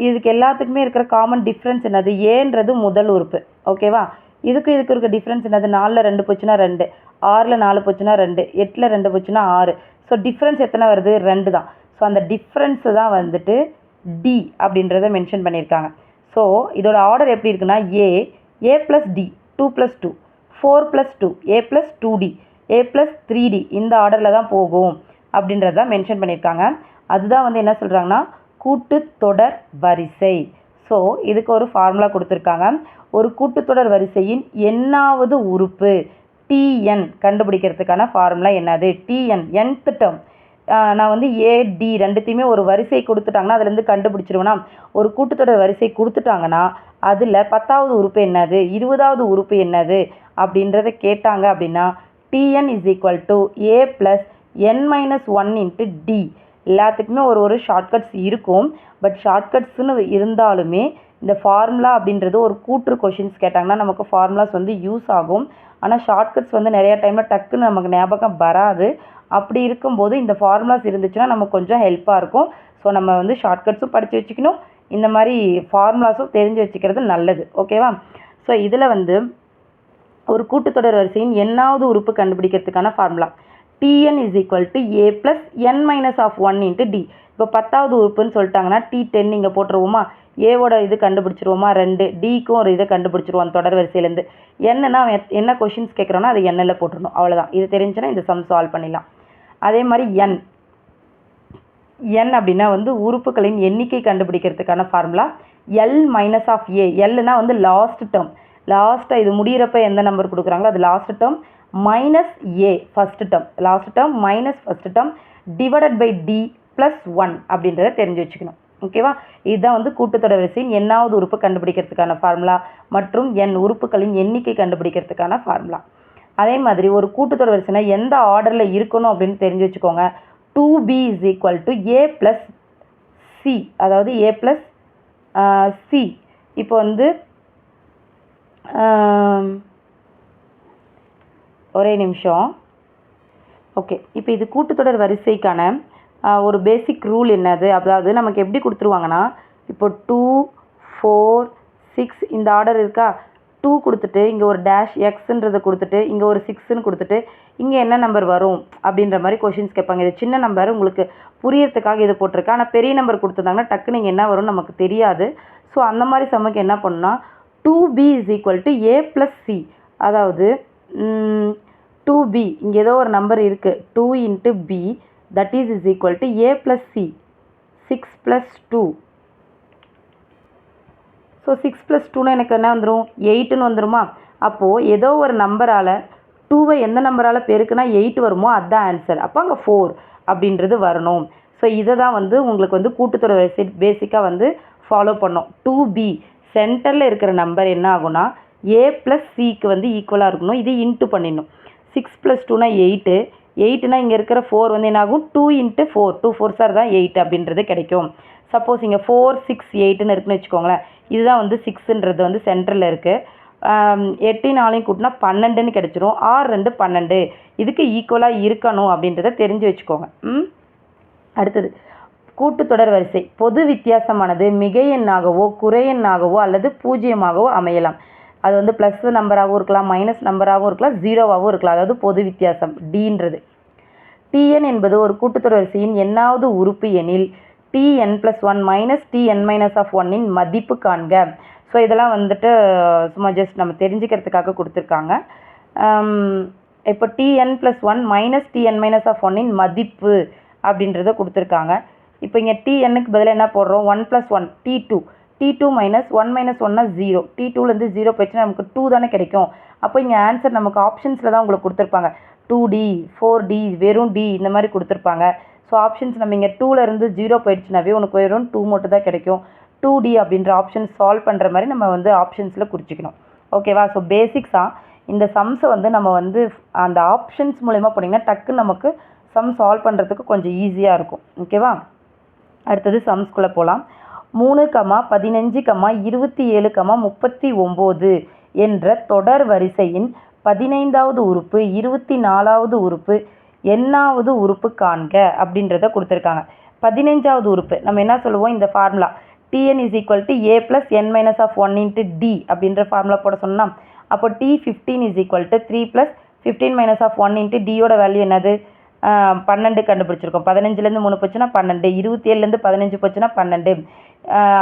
இதுக்கு எல்லாத்துக்குமே இருக்கிற காமன் டிஃப்ரென்ஸ் என்னது? ஏன்றது முதல் உறுப்பு. ஓகேவா? இதுக்கு இருக்க டிஃப்ரென்ஸ் என்னது? 4ல் 2 போச்சுன்னா 2, 6ல் 4 போச்சுன்னா 2, 8ல் 2 போச்சுன்னா 6. ஸோ டிஃப்ரென்ஸ் எத்தனை வருது? 2 தான். ஸோ ஸோ அந்த டிஃப்ரென்ஸு தான் வந்துட்டு டி அப்படின்றத மென்ஷன் பண்ணியிருக்காங்க. ஸோ இதோட ஆர்டர் எப்படி இருக்குன்னா ஏ ப்ளஸ் டி 2 + 2 4 + 2 ஏ ப்ளஸ் 2D ஏ ப்ளஸ் 3D இந்த ஆர்டரில் தான் போகும் அப்படின்றத மென்ஷன் பண்ணியிருக்காங்க. அதுதான் வந்து என்ன சொல்கிறாங்கன்னா கூட்டுத்தொடர் வரிசை. ஸோ இதுக்கு ஒரு ஃபார்முலா கொடுத்துருக்காங்க. ஒரு கூட்டுத்தொடர் வரிசையின் எண்ணாவது உறுப்பு டிஎன் கண்டுபிடிக்கிறதுக்கான ஃபார்முலா என்னது? TN nth term. நான் வந்து ஏடி ரெண்டுத்தையுமே ஒரு வரிசை கொடுத்துட்டாங்கன்னா அதுலேருந்து கண்டுபிடிச்சிருவேன்னா, ஒரு கூட்டுத்தொடர் வரிசை கொடுத்துட்டாங்கன்னா அதில் 10வது உறுப்பு என்னது, 20வது உறுப்பு என்னது அப்படின்றத கேட்டாங்க அப்படின்னா t n is equal to a plus n-1 into d. எல்லாத்துக்குமே ஒரு ஷார்ட்கட்ஸ் இருக்கும். பட் ஷார்ட்கட்ஸ்னு இருந்தாலுமே இந்த ஃபார்முலா அப்படின்றது ஒரு கூற்று கொஷின்ஸ் கேட்டாங்கன்னா நமக்கு ஃபார்முலாஸ் வந்து யூஸ் ஆகும். ஆனால் ஷார்ட்கட்ஸ் வந்து நிறையா டைமில் டக்குன்னு நமக்கு ஞாபகம் வராது. அப்படி இருக்கும்போது இந்த ஃபார்முலாஸ் இருந்துச்சுன்னா நமக்கு கொஞ்சம் ஹெல்ப்பாக இருக்கும். ஸோ நம்ம வந்து ஷார்ட்கட்ஸும் படித்து வச்சுக்கணும், இந்த மாதிரி ஃபார்முலாஸும் தெரிஞ்சு வச்சுக்கிறது நல்லது. ஓகேவா? ஸோ இதில் வந்து ஒரு கூட்டுத்தொடர் வரிசையின் எண்ணாவது உறுப்பு கண்டுபிடிக்கிறதுக்கான formula T n is equal to a plus n-1 into d. இப்போ 10வது உறுப்புன்னு சொல்லிட்டாங்கன்னா T10 இங்கே போட்டுருவோமா, ஏவோட இது கண்டுபிடிச்சிருவோமா 2, டிக்கும் ஒரு இதை கண்டுபிடிச்சிருவோம் தொடர் வரிசையிலேருந்து. என்னன்னா என்ன கொஷின்ஸ் கேட்குறோன்னா அது எண்ணில் போட்டுருணும், அவ்வளோதான். இது தெரிஞ்சுன்னா இந்த சம் சால்வ் பண்ணிடலாம். அதே மாதிரி என் அப்படின்னா வந்து உறுப்புகளின் எண்ணிக்கை கண்டுபிடிக்கிறதுக்கான ஃபார்முலா L-A. எல்னா வந்து லாஸ்ட் டேர்ம். லாஸ்ட்டாக இது முடிகிறப்ப எந்த நம்பர் கொடுக்குறாங்களோ அது last term minus a first term. Last term minus first term divided by d plus 1 அப்படின்றத தெரிஞ்சு வச்சுக்கணும். ஓகேவா? இதுதான் வந்து கூட்டுத்தொடர் வரிசையின் எண்ணாவது உறுப்பு கண்டுபிடிக்கிறதுக்கான ஃபார்முலா மற்றும் என் உறுப்புகளின் எண்ணிக்கை கண்டுபிடிக்கிறதுக்கான ஃபார்முலா. அதே மாதிரி ஒரு கூட்டுத்தொடர் வரிசைனா எந்த ஆர்டரில் இருக்கணும் அப்படின்னு தெரிஞ்சு வச்சுக்கோங்க. 2b is equal to a plus c, அதாவது ஏ ப்ளஸ் சி. இப்போ வந்து ஒரே நிமிஷம். ஓகே, இப்போ இது கூட்டுத்தொடர் வரிசைக்கான ஒரு பேசிக் ரூல் என்னது, அதாவது நமக்கு எப்படி கொடுத்துருவாங்கன்னா இப்போ 2 4 6 இந்த ஆர்டர் இருக்கா, 2 கொடுத்துட்டு இங்கே ஒரு டேஷ் எக்ஸ்ன்றதை கொடுத்துட்டு இங்கே ஒரு 6ன்னு கொடுத்துட்டு இங்கே என்ன நம்பர் வரும் அப்படின்ற மாதிரி கொஷின்ஸ் கேட்பாங்க. இது சின்ன நம்பர் உங்களுக்கு புரியறதுக்காக இது போட்டிருக்கேன். ஆனால் பெரிய நம்பர் கொடுத்துருந்தாங்கன்னா டக்குன்னு இங்கே என்ன வரும்னு நமக்கு தெரியாது. ஸோ அந்த மாதிரி சமக்கு என்ன பண்ணால் 2b is equal to a plus c. அதாவது 2b இங்கே ஏதோ ஒரு நம்பர் இருக்குது, 2 into b that is equal to a plus c. 6 + 2. So 6 + 2னா எனக்கு என்ன வந்துடும், 8ன்னு வந்துடுமா. அப்போது ஏதோ ஒரு நம்பரால் 2வை எந்த நம்பரால் பெருக்குனா 8 வருமோ அதுதான் ஆன்சர். அப்போ அங்கே 4 அப்படின்றது வரணும். ஸோ இதை தான் வந்து உங்களுக்கு வந்து கூட்டுத்தொடர் வரிசை பேசிக்காக வந்து ஃபாலோ பண்ணோம். 2b சென்டரில் இருக்கிற நம்பர் என்ன ஆகும்னா ஏ ப்ளஸ் சிக்கு வந்து ஈக்குவலாக இருக்கணும். இது இன்ட்டு பண்ணிடணும். 6 + 2னா 8, 8னா இங்கே இருக்கிற 4 வந்து என்ன ஆகும், 2 × 4, 2 4 சார் தான் 8 அப்படின்றது கிடைக்கும். சப்போஸ் இங்கே 4 6 8ன்னு இருக்குன்னு வச்சுக்கோங்களேன். இதுதான் வந்து 6ன்றது வந்து சென்டரில் இருக்குது. 8 4 கூட்டினா 12ன்னு கிடச்சிரும். 6 2 12 இதுக்கு ஈக்குவலாக இருக்கணும் அப்படின்றத தெரிஞ்சு வச்சுக்கோங்க. அடுத்தது கூட்டுத்தொடர் வரிசை பொது வித்தியாசமானது மிக எண்ணாகவோ குறை எண்ணாகவோ அல்லது பூஜ்ஜியமாகவோ அமையலாம். அது வந்து ப்ளஸ் நம்பராகவும் இருக்கலாம், மைனஸ் நம்பராகவும் இருக்கலாம், ஜீரோவாகவும் இருக்கலாம். அதாவது பொது வித்தியாசம் டின்றது. டிஎன் என்பது ஒரு கூட்டுத்தொடர் வரிசையின் எண்ணாவது உறுப்பு எனில் Tn+1 மைனஸ் Tn-1 இன் மதிப்பு காண்க. ஸோ இதெல்லாம் வந்துட்டு சும்மா ஜஸ்ட் நம்ம தெரிஞ்சுக்கிறதுக்காக கொடுத்துருக்காங்க. இப்போ Tn+1 மைனஸ் Tn-1 இன் மதிப்பு அப்படின்றத கொடுத்துருக்காங்க. இப்போ இங்கே Tnக்கு பதிலாக என்ன போடுறோம், 1 + 1 T2. T2 minus 1 - 1னா 0. T2லேருந்து 0 போயிடுச்சுன்னா நமக்கு 2 தானே கிடைக்கும். அப்போ இங்கே ஆன்சர் நமக்கு ஆப்ஷன்ஸில் தான் உங்களுக்கு கொடுத்துருப்பாங்க. 2D 4D வெறும் D இந்த மாதிரி கொடுத்துருப்பாங்க. ஸோ ஆப்ஷன்ஸ் நம்ம இங்கே 2லேருந்து 0 போயிடுச்சுனாவே உனக்கு வெறும் 2 மட்டும் தான் கிடைக்கும். 2D அப்படின்ற ஆப்ஷன் சால்வ் பண்ணுற மாதிரி நம்ம வந்து ஆப்ஷன்ஸில் குறிச்சிக்கணும். ஓகேவா? ஸோ பேசிக்ஸாக இந்த சம்ஸை வந்து நம்ம வந்து அந்த ஆப்ஷன்ஸ் மூலயமா போனீங்கன்னா டக்குன்னு நமக்கு சம் சால்வ் பண்ணுறதுக்கு கொஞ்சம் ஈஸியாக இருக்கும். ஓகேவா? அடுத்தது சம்ஸ்குள்ளே போகலாம். 3, 15, 27, 39 என்ற தொடர் வரிசையின் 15வது உறுப்பு 24வது உறுப்பு எண்ணாவது உறுப்பு காண்க அப்படின்றத கொடுத்துருக்காங்க. 15வது உறுப்பு நம்ம என்ன சொல்லுவோம், இந்த formula Tn is equal to a plus n-1 into d அப்படின்ற ஃபார்முலா போட சொன்னால் அப்போ T15 is equal to 3 + 15 - 1 into டியோட வேல்யூ என்னது 12 கண்டுபிடிச்சிருக்கோம். 15லேருந்து 3 போச்சுன்னா 12, 27லேருந்து 15 போச்சுன்னா 12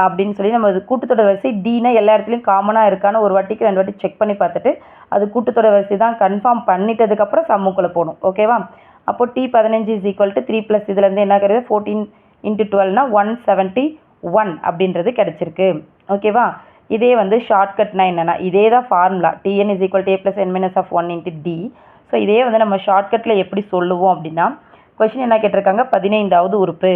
அப்படின்னு சொல்லி நம்ம இது கூட்டுத்தொடர் வரிசை டினா எல்லா இடத்துலையும் காமனாக இருக்கான்னு ஒரு வாட்டிக்கு 2 வாட்டி செக் பண்ணி பார்த்துட்டு அது கூட்டுத்தொடர் வரிசை தான் கன்ஃபார்ம் பண்ணிட்டதுக்கப்புறம் சம்முக்குள்ளே போகணும். ஓகேவா? அப்போ T15 = 3 + இதுலேருந்து என்ன கிடையாது 14 × 12னா 171 அப்படின்றது கிடச்சிருக்கு. ஓகேவா? இதே வந்து ஷார்ட்கட்னா என்னென்னா இதே தான் formula Tn = a + n - 1 × d. So இதே வந்து நம்ம ஷார்ட்கட்டில் எப்படி சொல்லுவோம் அப்படின்னா கொஷின் என்ன கேட்டிருக்காங்க 15வது உறுப்பு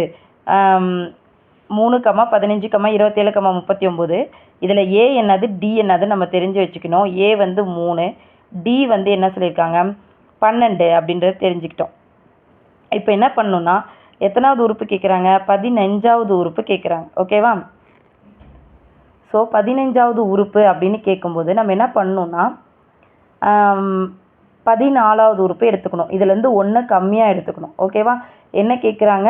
3, 15, 27, 39 இதில் ஏ என்னது டி என்னது நம்ம தெரிஞ்சு வச்சுக்கணும். ஏ வந்து 3, டி வந்து என்ன சொல்லியிருக்காங்க 12 அப்படின்றது தெரிஞ்சுக்கிட்டோம். இப்போ என்ன பண்ணணும்னா எத்தனாவது உறுப்பு கேட்குறாங்க 15வது உறுப்பு கேட்குறாங்க. ஓகேவா? ஸோ 15வது உறுப்பு அப்படின்னு கேட்கும்போது நம்ம என்ன பண்ணணும்னா 14வது உறுப்பு எடுத்துக்கணும். இதுலேருந்து 1 கம்மியாக எடுத்துக்கணும். ஓகேவா? என்ன கேட்குறாங்க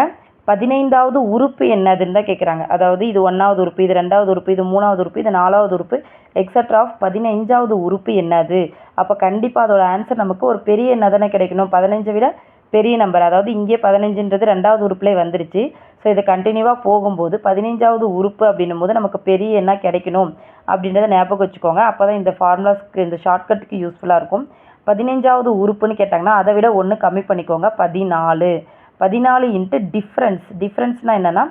15வது உறுப்பு என்னதுன்னு தான் கேட்குறாங்க. அதாவது இது 1வது உறுப்பு, இது 2வது உறுப்பு, இது 3வது உறுப்பு, இது 4வது உறுப்பு எக்ஸட்ரா ஆஃப் 15வது உறுப்பு என்னது. அப்போ கண்டிப்பாக அதோட ஆன்சர் நமக்கு ஒரு பெரிய என்ன தானே கிடைக்கணும் 15 விட பெரிய நம்பர். அதாவது இங்கே 15ன்றது 2வது உறுப்புலேயே வந்துருச்சு. ஸோ இது கண்டினியூவாக போகும்போது 15வது உறுப்பு அப்படின்னும் போது நமக்கு பெரிய என்ன கிடைக்கணும் அப்படின்றத ஞாபகம் வச்சுக்கோங்க. அப்போ தான் இந்த ஃபார்முலாஸ்க்கு இந்த ஷார்ட்கட்டுக்கு யூஸ்ஃபுல்லாக இருக்கும். 15வது உறுப்புன்னு கேட்டாங்கன்னா அதை விட 1 கம்மி பண்ணிக்கோங்க 14. 14 இன்ட்டு டிஃப்ரென்ஸ்னால் என்னென்னா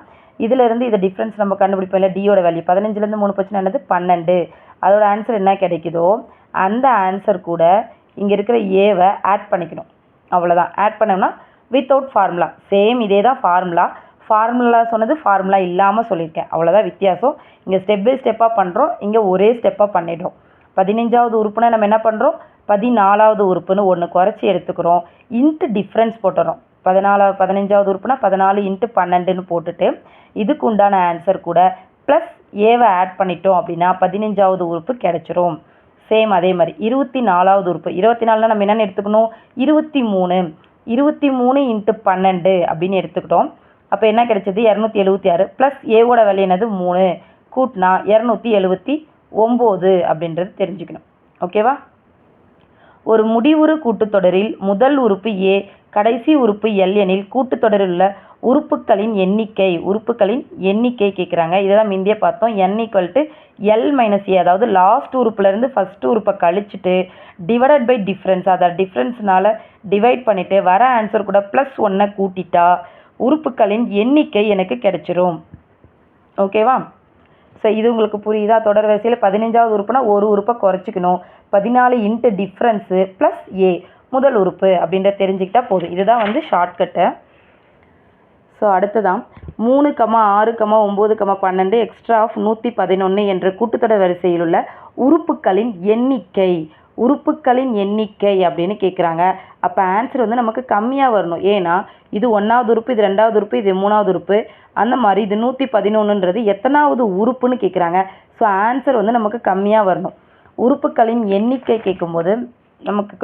இதிலேருந்து இதை டிஃப்ரென்ஸ் நம்ம கண்டுபிடிப்போம் இல்லை டியோட வேல்யூ 15லேருந்து 3 போச்சுன்னா என்னது 12. அதோட ஆன்சர் என்ன கிடைக்குதோ அந்த ஆன்சர் கூட இங்கே இருக்கிற ஏவை ஆட் பண்ணிக்கணும். அவ்வளோதான். ஆட் பண்ணோம்னா வித்தவுட் ஃபார்முலா சேம் இதே தான் ஃபார்முலா சொன்னது ஃபார்முலா இல்லாமல் சொல்லியிருக்கேன். அவ்வளோதான் வித்தியாசம். இங்கே ஸ்டெப் பை ஸ்டெப்பாக பண்ணுறோம், இங்கே ஒரே ஸ்டெப்பாக பண்ணிடுறோம். 15வது உறுப்புனா நம்ம என்ன பண்ணுறோம் 14வது உறுப்புன்னு 1 குறைச்சி எடுத்துக்கிறோம். இன்ட்டு டிஃப்ரென்ஸ் போட்டுறோம். 15வது உறுப்புனா 14 × 12ன்னு போட்டுட்டு இதுக்கு உண்டான ஆன்சர் கூட ப்ளஸ் ஏவை ஆட் பண்ணிட்டோம் அப்படின்னா 15வது உறுப்பு கிடச்சிரும். சேம் அதே மாதிரி 24வது உறுப்பு 24னா நம்ம என்னென்னு எடுத்துக்கணும் 23 × 12 அப்படின்னு எடுத்துக்கிட்டோம். அப்போ என்ன கிடைச்சது 276 ப்ளஸ் ஏவோட வேல்யூ என்னது 3 கூட்டினா 279 அப்படின்றது தெரிஞ்சுக்கணும். ஓகேவா? ஒரு முடிவுறு கூட்டுத்தொடரில் முதல் உறுப்பு ஏ கடைசி உறுப்பு எல் எனில் கூட்டுத்தொடரில் உள்ள உறுப்புகளின் எண்ணிக்கை கேட்குறாங்க. இதை தான் முந்தைய பார்த்தோம். n = l - a அதாவது லாஸ்ட் உறுப்புலேருந்து ஃபஸ்ட்டு உறுப்பை கழிச்சிட்டு டிவைடட் பை டிஃப்ரென்ஸ் அதை டிஃப்ரென்ஸ்னால் டிவைட் பண்ணிவிட்டு வர ஆன்சர் கூட +1 கூட்டிட்டா உறுப்புகளின் எண்ணிக்கை எனக்கு கிடைச்சிரும். ஓகேவா? ஸோ இது உங்களுக்கு புரியுதா? தொடர் வரிசையில் 15வது உறுப்புனா ஒரு உறுப்பை குறைச்சிக்கணும். 14 இன்ட்டு டிஃப்ரென்ஸு ப்ளஸ் ஏ முதல் உறுப்பு அப்படின்றத தெரிஞ்சுக்கிட்டா போதும். இதுதான் வந்து ஷார்ட்கட்டு. ஸோ அடுத்ததான் 3, 6, 9, 12 எக்ஸ்ட்ரா ஆஃப் 111 என்ற கூட்டுத்தொடர் வரிசையில் உள்ள உறுப்புகளின் எண்ணிக்கை அப்படின்னு கேட்குறாங்க. அப்போ ஆன்சர் வந்து நமக்கு கம்மியாக வரணும். ஏன்னா இது 1வது உறுப்பு, இது 2வது உறுப்பு, இது 3வது உறுப்பு, அந்த மாதிரி இது 111ன்றது எத்தனாவது உறுப்புன்னு கேட்குறாங்க. ஸோ ஆன்சர் வந்து நமக்கு கம்மியாக வரணும். உறுப்புகளின் எண்ணிக்கை கேட்கும்போது நமக்கு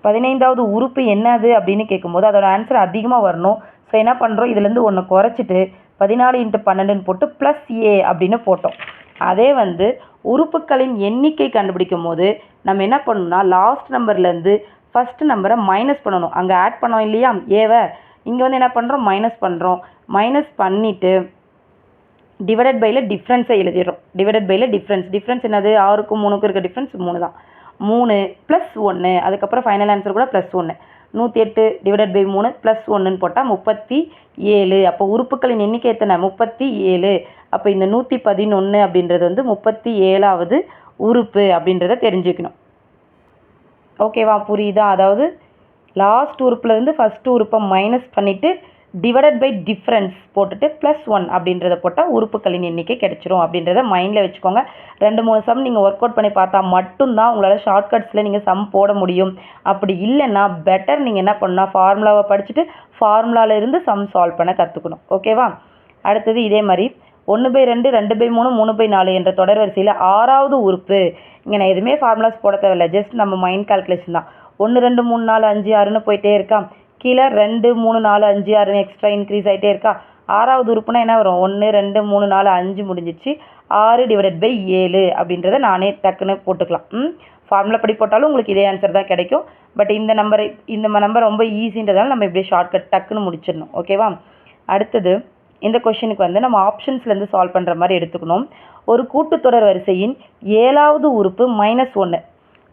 15வது உறுப்பு என்னது அப்படின்னு கேட்கும்போது அதோட ஆன்சர் அதிகமாக வரணும். ஸோ என்ன பண்ணுறோம் இதுலேருந்து 1 குறைச்சிட்டு 14 × 12ன்னு போட்டு ப்ளஸ் ஏ அப்படின்னு போட்டோம். அதே வந்து உறுப்புகளின் எண்ணிக்கை கண்டுபிடிக்கும் போது நம்ம என்ன பண்ணணும்னா லாஸ்ட் நம்பர்லேருந்து ஃபஸ்ட் நம்பரை மைனஸ் பண்ணணும். அங்கே ஆட் பண்ணோம் இல்லையா ஏவை, இங்கே வந்து என்ன பண்ணுறோம் மைனஸ் பண்ணிவிட்டு டிவைடட் பையில் டிஃப்ரென்ஸை எழுதிடுறோம். டிஃப்ரென்ஸ் என்னது 6க்கும் 3க்கும் இருக்க டிஃப்ரென்ஸ் 3 தான். 3 + 1 அதுக்கப்புறம் ஃபைனல் ஆன்சர் கூட +1 108 டிவைடட் பை 3 +1ன்னு போட்டால் 37. அப்போ உறுப்புகளின் எண்ணிக்கை எத்தனை 37. அப்போ இந்த 111 அப்படின்றது வந்து 37வது உறுப்பு அப்படின்றத தெரிஞ்சுக்கணும். ஓகேவா? புரியுதா? அதாவது லாஸ்ட் உறுப்புலேருந்து ஃபஸ்ட்டு உறுப்பை மைனஸ் பண்ணிவிட்டு டிவைடட் பை டிஃப்ரென்ஸ் போட்டுட்டு +1 அப்படின்றத போட்டால் உறுப்புகளின் எண்ணிக்கை கிடைச்சிரும் அப்படின்றத மைண்டில் வச்சுக்கோங்க. 2-3 சம் நீங்கள் ஒர்க் அவுட் பண்ணி பார்த்தா மட்டும்தான் உங்களால் ஷார்ட்கட்ஸில் நீங்கள் சம் போட முடியும். அப்படி இல்லைன்னா பெட்டர் நீங்கள் என்ன பண்ணால் ஃபார்முலாவை படிச்சுட்டு ஃபார்முலாவிலேருந்து சம் சால்வ் பண்ண கற்றுக்கணும். ஓகேவா? அடுத்தது இதே மாதிரி 1/2, 2/3, 3/4 என்ற தொடர் வரிசையில் 6வது உறுப்பு. இங்கே நான் எதுவுமே ஃபார்முலாஸ் போட தேவையில்லை, ஜஸ்ட் நம்ம மைண்ட் கால்குலேஷன் தான். 1, 2, 3, 4, 5, 6ன்னு போயிட்டே இருக்கா. கீழே 2, 3, 4, 5, 6ன்னு எக்ஸ்ட்ரா இன்க்ரீஸ் ஆகிட்டே இருக்கா. 6வது உறுப்புனா என்ன வரும் 1, 2, 3, 4, 5 முடிஞ்சிச்சு. 6 ÷ 7 அப்படின்றத நானே டக்குன்னு போட்டுக்கலாம். ஃபார்முலா படி போட்டாலும் உங்களுக்கு இதே ஆன்சர் தான் கிடைக்கும். பட் இந்த நம்பர் ரொம்ப ஈஸின்றதால நம்ம இப்படியே ஷார்ட்கட் டக்குன்னு முடிச்சிடணும். ஓகேவா? அடுத்தது இந்த கொஷினுக்கு வந்து நம்ம ஆப்ஷன்ஸ்லேருந்து சால்வ் பண்ணுற மாதிரி எடுத்துக்கணும். ஒரு கூட்டுத்தொடர் வரிசையின் 7வது உறுப்பு -1,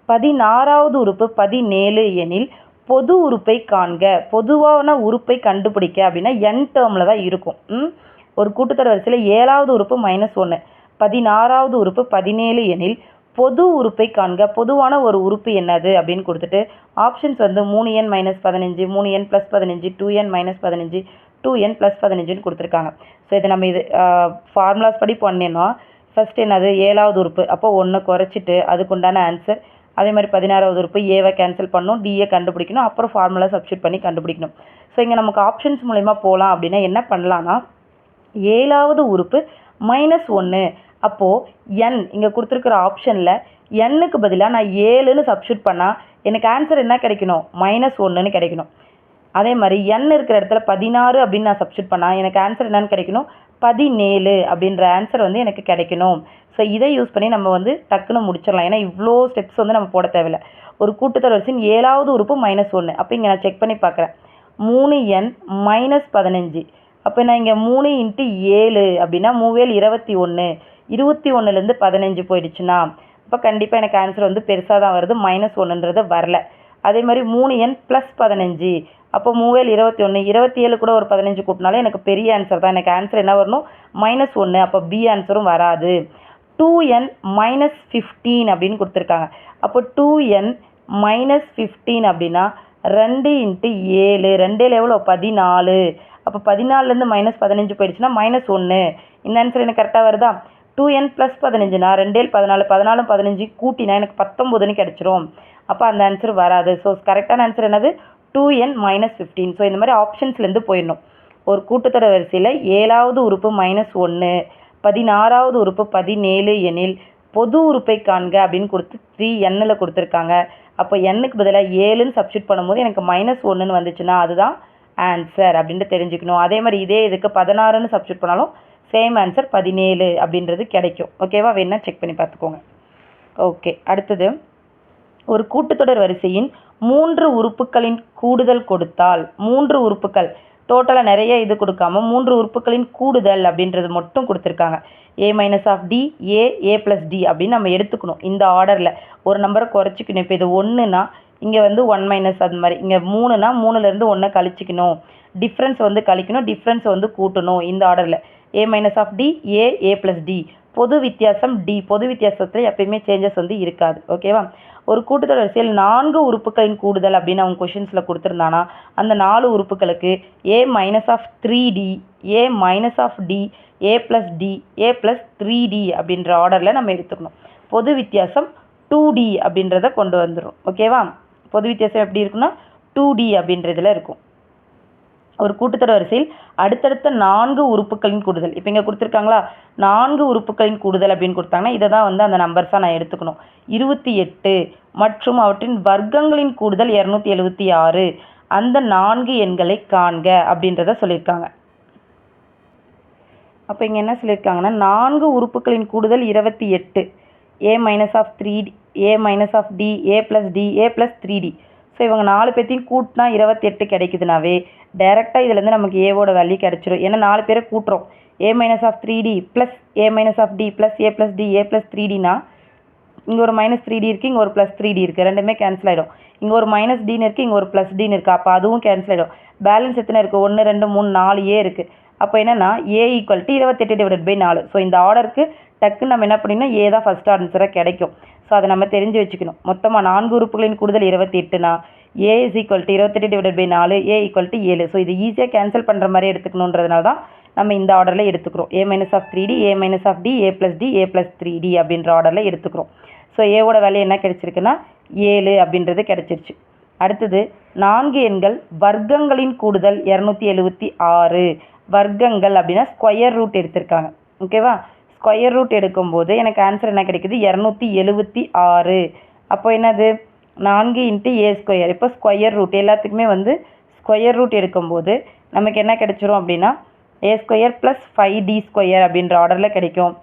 16வது உறுப்பு 17 எனில் பொது உறுப்பை காண்க. பொதுவான உறுப்பை கண்டுபிடிக்க அப்படின்னா n டேர்மில் தான் இருக்கும். ஒரு கூட்டுத்தொடர் வரிசையில் 7வது உறுப்பு -1, 16வது உறுப்பு 17 எனில் பொது உறுப்பை காண்க. பொதுவான ஒரு உறுப்பு என்னது அப்படின்னு கொடுத்துட்டு ஆப்ஷன்ஸ் வந்து 3n - 15, 3n + 15, 2n - 15, 2n + 15ன்னு கொடுத்துருக்காங்க. ஸோ இதை நம்ம ஃபார்முலாஸ் படி பண்ணோன்னா ஃபஸ்ட் என்னது 7வது உறுப்பு, அப்போ 1 குறைச்சிட்டு அதுக்குண்டான ஆன்சர். அதே மாதிரி 16வது உறுப்பு ஏவை கேன்சல் பண்ணணும், டிஏ கண்டுபிடிக்கணும், அப்புறம் ஃபார்முலா சப்ஸ்டியூட் பண்ணி கண்டுபிடிக்கணும். ஸோ இங்கே நமக்கு ஆப்ஷன்ஸ் மூலமா போகலாம் அப்படின்னா என்ன பண்ணலான்னா 7வது உறுப்பு -1, அப்போது n இங்கே கொடுத்துருக்குற ஆப்ஷனில் n-க்கு பதிலாக நான் 7ன்னு சப்ஸ்டியூட் பண்ணால் எனக்கு ஆன்சர் என்ன கிடைக்கணும்? -1ன்னு கிடைக்கணும். அதே மாதிரி n இருக்கிற இடத்துல 16 அப்படின்னு நான் சப்ஸ்டியூட் பண்ணால் எனக்கு ஆன்சர் என்னன்னு கிடைக்கணும்? 17 அப்படின்ற ஆன்சர் வந்து எனக்கு கிடைக்கணும். ஸோ இதை யூஸ் பண்ணி நம்ம வந்து டக்குன்னு முடிச்சிடலாம். ஏன்னா இவ்வளோ ஸ்டெப்ஸ் வந்து நம்ம போட தேவையில்லை. ஒரு கூட்டுத்தொடர் வரிசையின் 7வது உறுப்பு -1, அப்போ இங்கே நான் செக் பண்ணி பார்க்குறேன். 3n - 15, அப்போ நான் இங்கே 3 × 7 அப்படின்னா 3 21, 21லேருந்து 15 போயிடுச்சுன்னா அப்போ கண்டிப்பாக எனக்கு ஆன்சர் வந்து பெருசாக தான் வருது, -1ன்றது வரல. அதே மாதிரி 3n + 15, அப்போ 3 21, 27 கூட ஒரு 15 கூட்டினாலே எனக்கு பெரிய ஆன்சர் தான். எனக்கு ஆன்சர் என்ன வரணும்? -1. அப்போ பி ஆன்சரும் வராது. 2n - 15 அப்படின்னு கொடுத்துருக்காங்க. அப்போ 2n - 15 அப்படின்னா 2 × 7, 2 எவ்வளோ? 14. அப்போ 14லேருந்து -15 போயிடுச்சுன்னா -1. இந்த ஆன்சர் எனக்கு கரெக்டாக வருதா? 2n + 15னா 2 14, 14 15 கூட்டினா எனக்கு 19ன்னு கிடச்சிரும். அப்போ அந்த ஆன்சர் வராது. ஸோ கரெக்டான ஆன்சர் என்னது? 2n - 15. ஸோ இந்த மாதிரி ஆப்ஷன்ஸ்லேருந்து போயிடணும். ஒரு கூட்டுத்தொடர் வரிசையில் 7வது உறுப்பு -1, 16வது உறுப்பு 17 எனில் பொது உறுப்பை காண்க அப்படின்னு கொடுத்து 3nல் கொடுத்துருக்காங்க. அப்போ n-க்கு பதிலாக 7ன்னு சப்ஸ்டியூட் பண்ணும்போது எனக்கு -1ன்னு வந்துச்சுன்னா அதுதான் ஆன்சர் அப்படின்ட்டு தெரிஞ்சுக்கணும். அதே மாதிரி இதே இதுக்கு 16ன்னு சப்ஸ்டியூட் பண்ணாலும் சேம் ஆன்சர் 17 அப்படின்றது கிடைக்கும். ஓகேவா? வேணா செக் பண்ணி பார்த்துக்கோங்க. ஓகே, அடுத்தது ஒரு கூட்டுத்தொடர் வரிசையின் 3 உறுப்புகளின் கூடுதல் கொடுத்தால், 3 உறுப்புகள் டோட்டலாக நிறைய இது கொடுக்காம 3 உறுப்புகளின் கூடுதல் அப்படின்றது மட்டும் கொடுத்துருக்காங்க. a - d, a + d அப்படின்னு நம்ம எடுத்துக்கணும். இந்த ஆர்டரில் ஒரு நம்பரை குறைச்சிக்கணும். இப்போ இது 1னா இங்கே வந்து 1 - அது மாதிரி, இங்கே 3னா 3லேருந்து 1 கழிச்சிக்கணும், டிஃப்ரென்ஸ் வந்து கழிக்கணும், டிஃப்ரென்ஸை வந்து கூட்டணும். இந்த ஆர்டரில் a - d, a + d, பொது வித்தியாசம் d. பொது வித்தியாசத்தில் எப்பயுமே சேஞ்சஸ் வந்து இருக்காது. ஓகேவா? ஒரு கூட்டுத்தொடர் வரிசையில் 4 உறுப்புகளின் கூடுதல் அப்படின்னு அவங்க கொஷின்ஸில் கொடுத்துருந்தானா அந்த 4 உறுப்புகளுக்கு a - 3d, a - d, a + d, a + 3d அப்படின்ற ஆர்டரில் நம்ம எடுத்துக்கணும். பொது வித்தியாசம் 2d அப்படின்றத கொண்டு வந்துடும். ஓகேவா? பொது வித்தியாசம் எப்படி இருக்குன்னா 2d அப்படின்றதுல இருக்கும். ஒரு கூட்டுத்தொடர் வரிசையில் அடுத்தடுத்த 4 உறுப்புகளின் கூடுதல். இப்போ இங்கே கொடுத்துருக்காங்களா 4 உறுப்புகளின் கூடுதல் அப்படின்னு கொடுத்தாங்கன்னா இதை தான் வந்து அந்த நம்பர்ஸாக நான் எடுத்துக்கணும். 28 மற்றும் அவற்றின் வர்க்கங்களின் கூடுதல் 276. அந்த 4 எண்களை காண்க அப்படின்றத சொல்லியிருக்காங்க. அப்போ இங்கே என்ன சொல்லியிருக்காங்கன்னா 4 உறுப்புகளின் கூடுதல் 28, a - 3d, a - d, a + d, a + 3d. So இவங்க 4 பேர்த்தையும் கூட்டினா 28 கிடைக்குதுனாவே டைரெக்டாக இதுலேருந்து நமக்கு ஏவோட வேல்யூ கிடச்சிரும். ஏன்னா 4 பேரை கூட்டுறோம். a - 3d + a - d + a + d, a + 3dனா இங்கே ஒரு -3d இருக்குது, இங்கே ஒரு +3d இருக்குது, ரெண்டுமே கேன்சல் ஆகிடும். இங்கே ஒரு -dன்னு இருக்குது, இங்கே ஒரு +dன்னு இருக்குது, அப்போ அதுவும் கேன்சல் ஆகிடும். பேலன்ஸ் எத்தனை இருக்குது? 1 2 3 4 a இருக்குது. அப்போ என்னென்னா a = 28/4. ஸோ இந்த ஆர்டருக்கு டக்குன்னு நம்ம என்ன பண்ணிடணும்? a தான் ஃபஸ்ட் ஆன்சராக கிடைக்கும். ஸோ அதை நம்ம தெரிஞ்சு வச்சுக்கணும். மொத்தமாக 4 உறுப்புகளின் கூடுதல் 28னா a = 28/4, a = 7. ஸோ இது ஈஸியாக கேன்சல் பண்ணுற மாதிரி எடுத்துக்கணுன்றதுனால தான் நம்ம இந்த ஆர்டரில் எடுத்துக்கிறோம். a - 3d, a - d, a + d, a + 3d அப்படின்ற ஆர்டரில் எடுத்துக்கிறோம். ஸோ ஏவோட வேல்யூ என்ன கிடைச்சிருக்குன்னா 7 அப்படின்றது கிடைச்சிருச்சு. அடுத்தது 4 எண்கள் வர்க்கங்களின் கூடுதல் 276. வர்க்கங்கள் அப்படின்னா ஸ்கொயர் ரூட் எடுத்திருக்காங்க. ஓகேவா? ஸ்கொயர் ரூட் எடுக்கும்போது எனக்கு ஆன்சர் என்ன கிடைக்குது? 276. அப்போ என்னது? 4 × a². இப்போ ஸ்கொயர் ரூட் எல்லாத்துக்குமே வந்து ஸ்கொயர் ரூட் எடுக்கும்போது நமக்கு என்ன கிடைச்சிரும் அப்படின்னா a² + 5d² அப்படின்ற ஆர்டரில் கிடைக்கும்.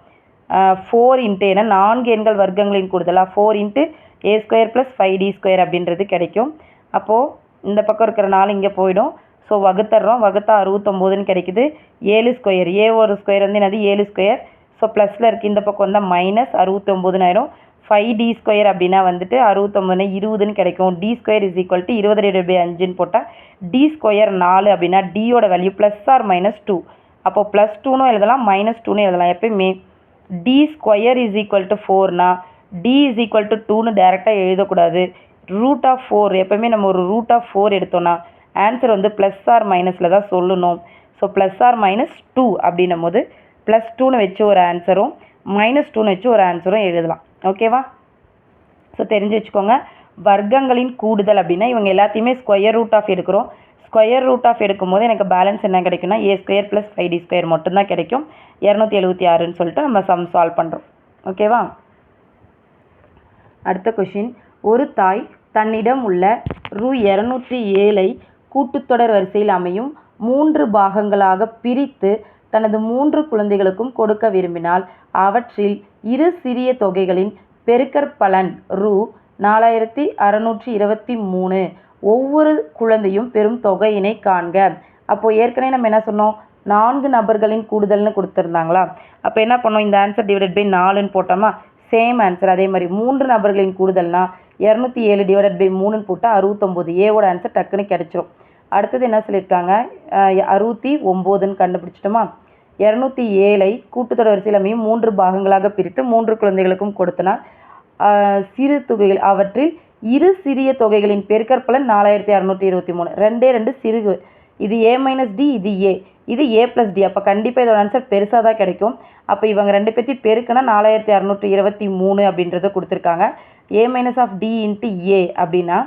4 இன்ட்டு ஏன்னா 4 எண்கள் வர்க்கங்களின் கூடுதலாக 4 இன்ட்டு ஏ ஸ்கொயர் ப்ளஸ் 5d² அப்படின்றது கிடைக்கும். அப்போது இந்த பக்கம் இருக்கிற 4 இங்கே போயிடும். ஸோ வகுத்தர்றோம், வகுத்தா 69ன்னு கிடைக்குது. 7 ஸ்கொயர், ஏ ஒரு ஸ்கொயர் வந்து என்னது 7 ஸ்கொயர். ஸோ ப்ளஸில் இருக்குது, இந்த பக்கம் வந்தால் மைனஸ் 69ன்னு ஆயிரும். 5d² அப்படின்னா வந்துட்டு 69 20ன்னு கிடைக்கும். d² இஸ் ஈக்குவல் டு 20/5ன்னு போட்டால் d² 4 அப்படின்னா டியோட வேல்யூ ப்ளஸ் ஆர் மைனஸ் 2. அப்போது ப்ளஸ் 2ன்னு எழுதலாம், மைனஸ் 2ன்னு எழுதலாம். எப்பயுமே d² இஸ் ஈக்குவல் டு 4னா d இஸ் ஈக்குவல் டு 2ன்னு டேரெக்டாக எழுதக்கூடாது. ரூட் ஆஃப் 4 எப்போயுமே நம்ம ஒரு ரூட் ஆஃப் 4 எடுத்தோன்னா ஆன்சர் வந்து ப்ளஸ் ஆர் மைனஸில் தான் சொல்லணும். ஸோ ப்ளஸ் ஆர் மைனஸ் 2 அப்படின்னும் போது ப்ளஸ் 2ன்னு வச்சு ஒரு ஆன்சரும் மைனஸ் 2ன்னு வச்சு ஒரு ஆன்சரும் எழுதலாம். ஓகேவா? ஸோ தெரிஞ்சு வச்சுக்கோங்க. வர்க்கங்களின் கூடுதல் அப்படின்னா இவங்க எல்லாத்தையுமே ஸ்கொயர் ரூட் ஆஃப் எடுக்கிறோம். ஸ்கொயர் ரூட் ஆஃப் எடுக்கும்போது எனக்கு பேலன்ஸ் என்ன கிடைக்குன்னா a² + 5d² மட்டும்தான் கிடைக்கும். 276ன்னு சொல்லிட்டு நம்ம சம் சால்வ் பண்ணுறோம். ஓகேவா? அடுத்த கொஷின், ஒரு தாய் தன்னிடம் உள்ள ரூ. 207 கூட்டுத்தொடர் வரிசையில் அமையும் 3 பாகங்களாக பிரித்து தனது 3 குழந்தைகளுக்கும் கொடுக்க விரும்பினால் அவற்றில் இரு சிறிய தொகைகளின் பெருக்கற்பலன் ரூ. 4623 ஒவ்வொரு குழந்தையும் பெரும் தொகையினை காண்க. அப்போது ஏற்கனவே நம்ம என்ன சொன்னோம், 4 நபர்களின் கூடுதல்னு கொடுத்துருந்தாங்களா? அப்போ என்ன பண்ணோம், இந்த ஆன்சர் டிவைடட் பை 4ன்னு போட்டோமா, சேம் ஆன்சர். அதே மாதிரி 3 நபர்களின் கூடுதல்னா 207/3ன்னு போட்டால் 69. ஏவோட ஆன்சர் டக்குன்னு கிடச்சிரும். அடுத்தது என்ன சொல்லியிருக்காங்க, 69ன்னு கண்டுபிடிச்சிட்டோமா. 207 கூட்டுத்தொடர் வரிசையில் அமையும் 3 பாகங்களாக பிரித்து 3 குழந்தைகளுக்கும் கொடுத்தனா சிறு தொகைகள் அவற்றில் இரு சிறிய தொகைகளின் பெருக்கற்பலன் 4623. 2 சிறுகு. இது a - d, இது a, இது a + d. அப்போ கண்டிப்பாக இதோட ஆன்சர் பெருசாக தான் கிடைக்கும். அப்போ இவங்க 2 பேர்த்தையும் பெருக்குனா 4623 அப்படின்றத கொடுத்துருக்காங்க. a - d × a அப்படின்னா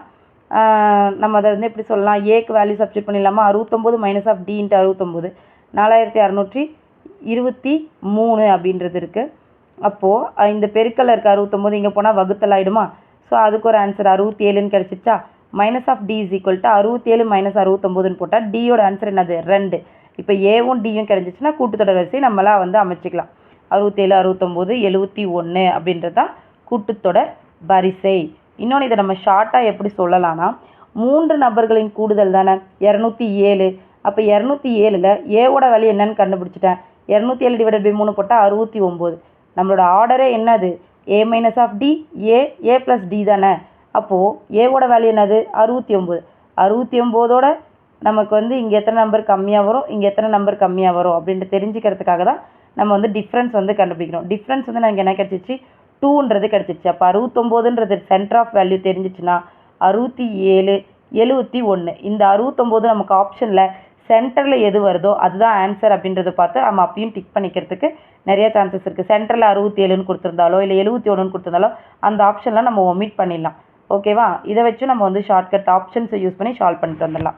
நம்ம அதை வந்து எப்படி சொல்லலாம், ஏக்கு வேல்யூ சப்ஸ்டியூட் பண்ணிடலாமா. 69 - d × 69 4623 அப்படின்றது இருக்குது. அப்போது இந்த பெருக்கல்ல இருக்க 69 இங்கே போனால் வகுத்தல் ஆகிடுமா. ஸோ அதுக்கு ஒரு ஆன்சர் 67ன்னு கிடச்சிச்சா. -d இஸ் ஈக்குவல் டு 67 - 69ன்னு போட்டால் டியோட ஆன்சர் என்னது 2. இப்போ ஏவும் டியும் கிடச்சிச்சின்னா கூட்டுத்தொடர் வரிசை நம்மளாம் வந்து அமைச்சிக்கலாம். 67 69 71 அப்படின்றது தான் கூட்டுத்தொடர் வரிசை. இன்னொன்று இதை நம்ம ஷார்ட்டாக எப்படி சொல்லலாம்னா, 3 நபர்களின் கூடுதல் தானே 207. அப்போ 207ல் ஏவோட வேல்யூ என்னன்னு கண்டுபிடிச்சிட்டேன். 207/3 போட்டால் 69. நம்மளோட ஆர்டரே என்னது, a - d a + d தானே. அப்போது ஏவோட வேல்யூ என்னது 69. 69ஓட நமக்கு வந்து இங்கே எத்தனை நம்பர் கம்மியாக வரும், இங்கே எத்தனை நம்பர் கம்மியாக வரும் அப்படின்ட்டு தெரிஞ்சுக்கிறதுக்காக தான் நம்ம வந்து டிஃப்ரென்ஸ் வந்து கண்டுபிடிக்கணும். டிஃப்ரென்ஸ் வந்து எனக்கு என்ன கிடச்சிச்சு, 2ன்றது கிடச்சிச்சு. அப்போ 69ன்றது சென்டர் ஆஃப் வேல்யூ தெரிஞ்சிச்சுன்னா 67 71. இந்த 69 நமக்கு ஆப்ஷனில் சென்டரில் எது வருதோ அதுதான் ஆன்சர் அப்படின்றத பார்த்து நம்ம அப்பயும் டிக் பண்ணிக்கிறதுக்கு நிறைய சான்சஸ் இருக்குது. சென்டரில் 67ன்னு கொடுத்துருந்தாலோ இல்லை 71ன்னு கொடுத்துருந்தாலோ அந்த ஆப்ஷன்லாம் நம்ம ஒமிட் பண்ணிடலாம். ஓகேவா? இதை வச்சு நம்ம வந்து ஷார்ட்கட் ஆப்ஷன்ஸை யூஸ் பண்ணி சால்வ் பண்ணிட்டு வந்துடலாம்.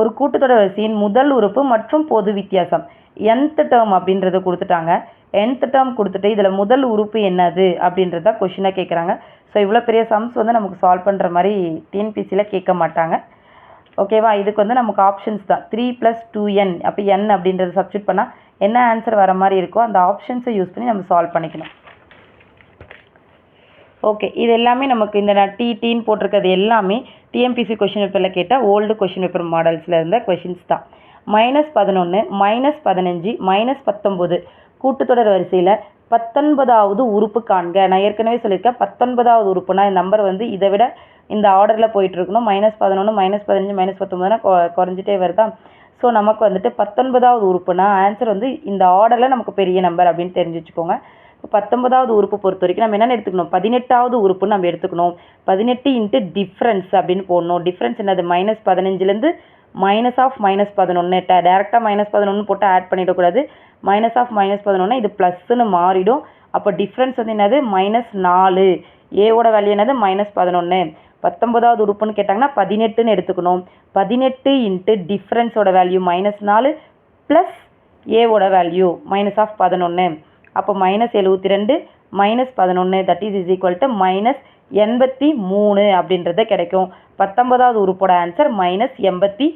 ஒரு கூட்டுத்தொடர் வரிசையின் முதல் உறுப்பு மற்றும் பொது வித்தியாசம் nth டேர்ம் அப்படின்றத கொடுத்துட்டாங்க. nth டேர்ம் கொடுத்துட்டு இதில் முதல் உறுப்பு என்னது அப்படின்றத கொஷினாக கேட்குறாங்க. ஸோ இவ்வளோ பெரிய சம்ஸ் வந்து நமக்கு சால்வ் பண்ணுற மாதிரி டிஎன்பிசியில் கேட்க மாட்டாங்க. ஓகேவா? இதுக்கு வந்து நமக்கு ஆப்ஷன்ஸ் தான் 3 + 2n. அப்போ n அப்படின்றத சப்ஸ்டியூட் பண்ணால் என்ன ஆன்சர் வர மாதிரி இருக்கோ அந்த ஆப்ஷன்ஸை யூஸ் பண்ணி நம்ம சால்வ் பண்ணிக்கணும். ஓகே, இது எல்லாமே நமக்கு இந்த டின்னு போட்டிருக்கிறது எல்லாமே டிஎன்பிசி கொஷின் பேப்பரில் கேட்டால் ஓல்டு கொஷின் பேப்பர் மாடல்ஸில் இருந்த கொஷின்ஸ் தான். -11 -15 -19 கூட்டுத்தொடர் வரிசையில் 19வது உறுப்பு காண்க. நான் ஏற்கனவே சொல்லியிருக்கேன் 19வது உறுப்புனா இந்த நம்பர் வந்து இதை விட இந்த ஆர்டரில் போயிட்டுருக்கணும். -11 -15 -19னா குறைஞ்சிட்டே வருதா. ஸோ நமக்கு வந்துட்டு 19வது உறுப்புனா ஆன்சர் வந்து இந்த ஆர்டரில் நமக்கு பெரிய நம்பர் அப்படின்னு தெரிஞ்சு வச்சுக்கோங்க. இப்போ 19வது உறுப்பு பொறுத்த வரைக்கும் நம்ம என்ன எடுத்துக்கணும், 18வது உறுப்புன்னு நம்ம எடுத்துக்கணும். 18 × டிஃப்ரென்ஸ் அப்படின்னு போடணும். டிஃப்ரென்ஸ் என்னது, -15லேருந்து -11 டேரெக்டாக -11 போட்டு ஆட் பண்ணிடக்கூடாது. -11 இது ப்ளஸ்ன்னு மாறிடும். அப்போ டிஃப்ரென்ஸ் வந்து என்னது -4. ஏவோட வேல்யூ என்னது -11. 19வது உறுப்புன்னு கேட்டாங்கன்னா 18ன்னு எடுத்துக்கணும். 18 × டிஃப்ரென்ஸோட வேல்யூ -4 ப்ளஸ் ஏவோட வேல்யூ -11. அப்போ -72 -11 தட் இஸ் ஈக்குவல் டு -83 அப்படின்றத கிடைக்கும். 19வது உறுப்போட ஆன்சர் -83.